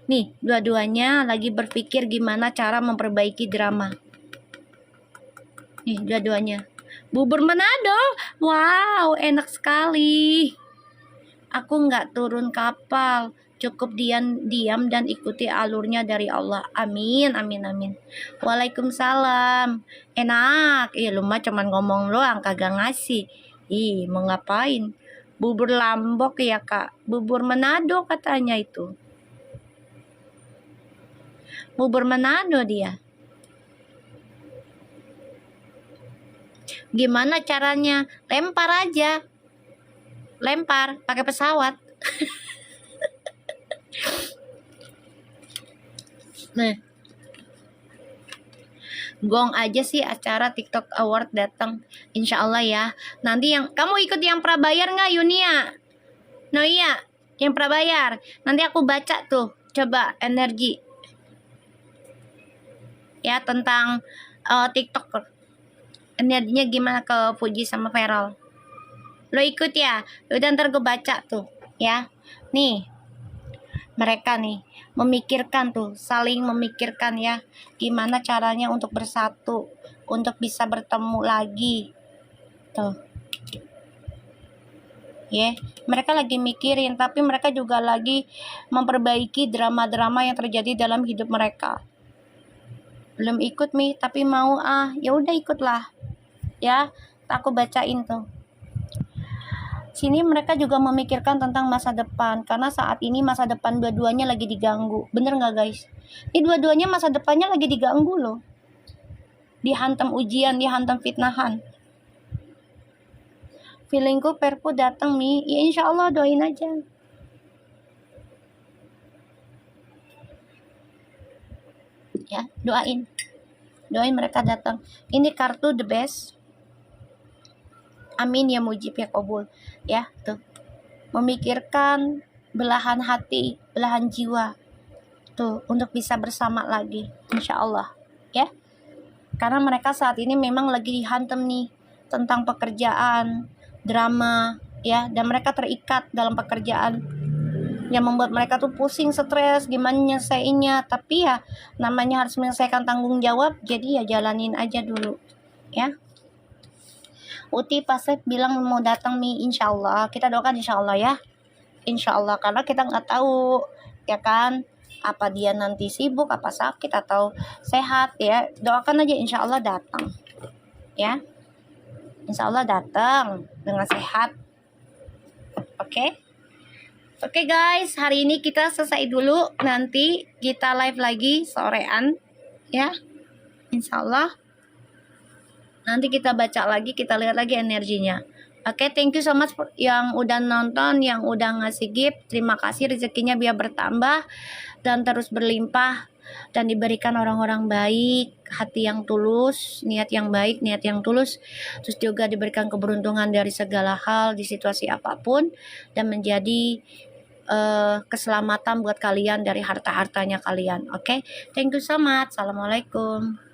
Nih, dua-duanya lagi berpikir gimana cara memperbaiki drama. Nih, dua-duanya. Bubur Manado. Wow, enak sekali. Aku nggak turun kapal. Cukup diam dan ikuti alurnya dari Allah. Amin, amin, amin. Waalaikumsalam. Enak. Lu mah cuman ngomong doang, kagak ngasih. Mau ngapain? Bubur Lombok ya, Kak. Bubur Manado katanya itu. Bubur Manado dia. Gimana caranya? Lempar aja. Lempar pakai pesawat. Nah. Gong aja sih acara TikTok Award datang. Insya Allah ya. Nanti yang kamu ikut yang prabayar nggak Yunia? No iya, yang prabayar. Nanti aku baca tuh. Coba energi. Ya tentang TikTok. Energinya gimana ke Fuji sama Feral. Lo ikut ya? Udah ntar gue baca tuh. Ya. Nih. Mereka nih memikirkan tuh, saling memikirkan ya, gimana caranya untuk bersatu, untuk bisa bertemu lagi. Tuh. Mereka lagi mikirin, tapi mereka juga lagi memperbaiki drama-drama yang terjadi dalam hidup mereka. Belum ikut mi, tapi mau ya udah ikutlah. Ya, aku bacain tuh. Sini mereka juga memikirkan tentang masa depan, karena saat ini masa depan dua-duanya lagi diganggu. Bener nggak guys? Ini dua-duanya masa depannya lagi diganggu loh. Dihantam ujian, dihantam fitnahan. Feelingku perpu datang nih. Ya insya Allah doain aja. Ya doain mereka datang. Ini kartu the best. Amin ya mujib ya kabul. Ya tuh, memikirkan belahan hati, belahan jiwa tuh untuk bisa bersama lagi insya Allah ya. Karena mereka saat ini memang lagi dihantam nih tentang pekerjaan, drama ya, dan mereka terikat dalam pekerjaan yang membuat mereka tuh pusing, stres gimana nyelesainnya. Tapi ya namanya harus menyelesaikan tanggung jawab, jadi ya jalanin aja dulu ya. Uti Pasep bilang mau datang nih, insya Allah. Kita doakan insya Allah ya. Insya Allah, karena kita nggak tahu ya kan, apa dia nanti sibuk, apa sakit atau sehat ya. Doakan aja insya Allah datang ya. Insya Allah datang dengan sehat. Oke guys, hari ini kita selesai dulu. Nanti kita live lagi sorean ya, insya Allah. Nanti kita baca lagi, kita lihat lagi energinya. Oke, thank you so much yang udah nonton, yang udah ngasih gift. Terima kasih, rezekinya biar bertambah dan terus berlimpah dan diberikan orang-orang baik, hati yang tulus, niat yang baik, niat yang tulus. Terus juga diberikan keberuntungan dari segala hal di situasi apapun dan menjadi keselamatan buat kalian dari harta-hartanya kalian. Oke, thank you so much. Assalamualaikum.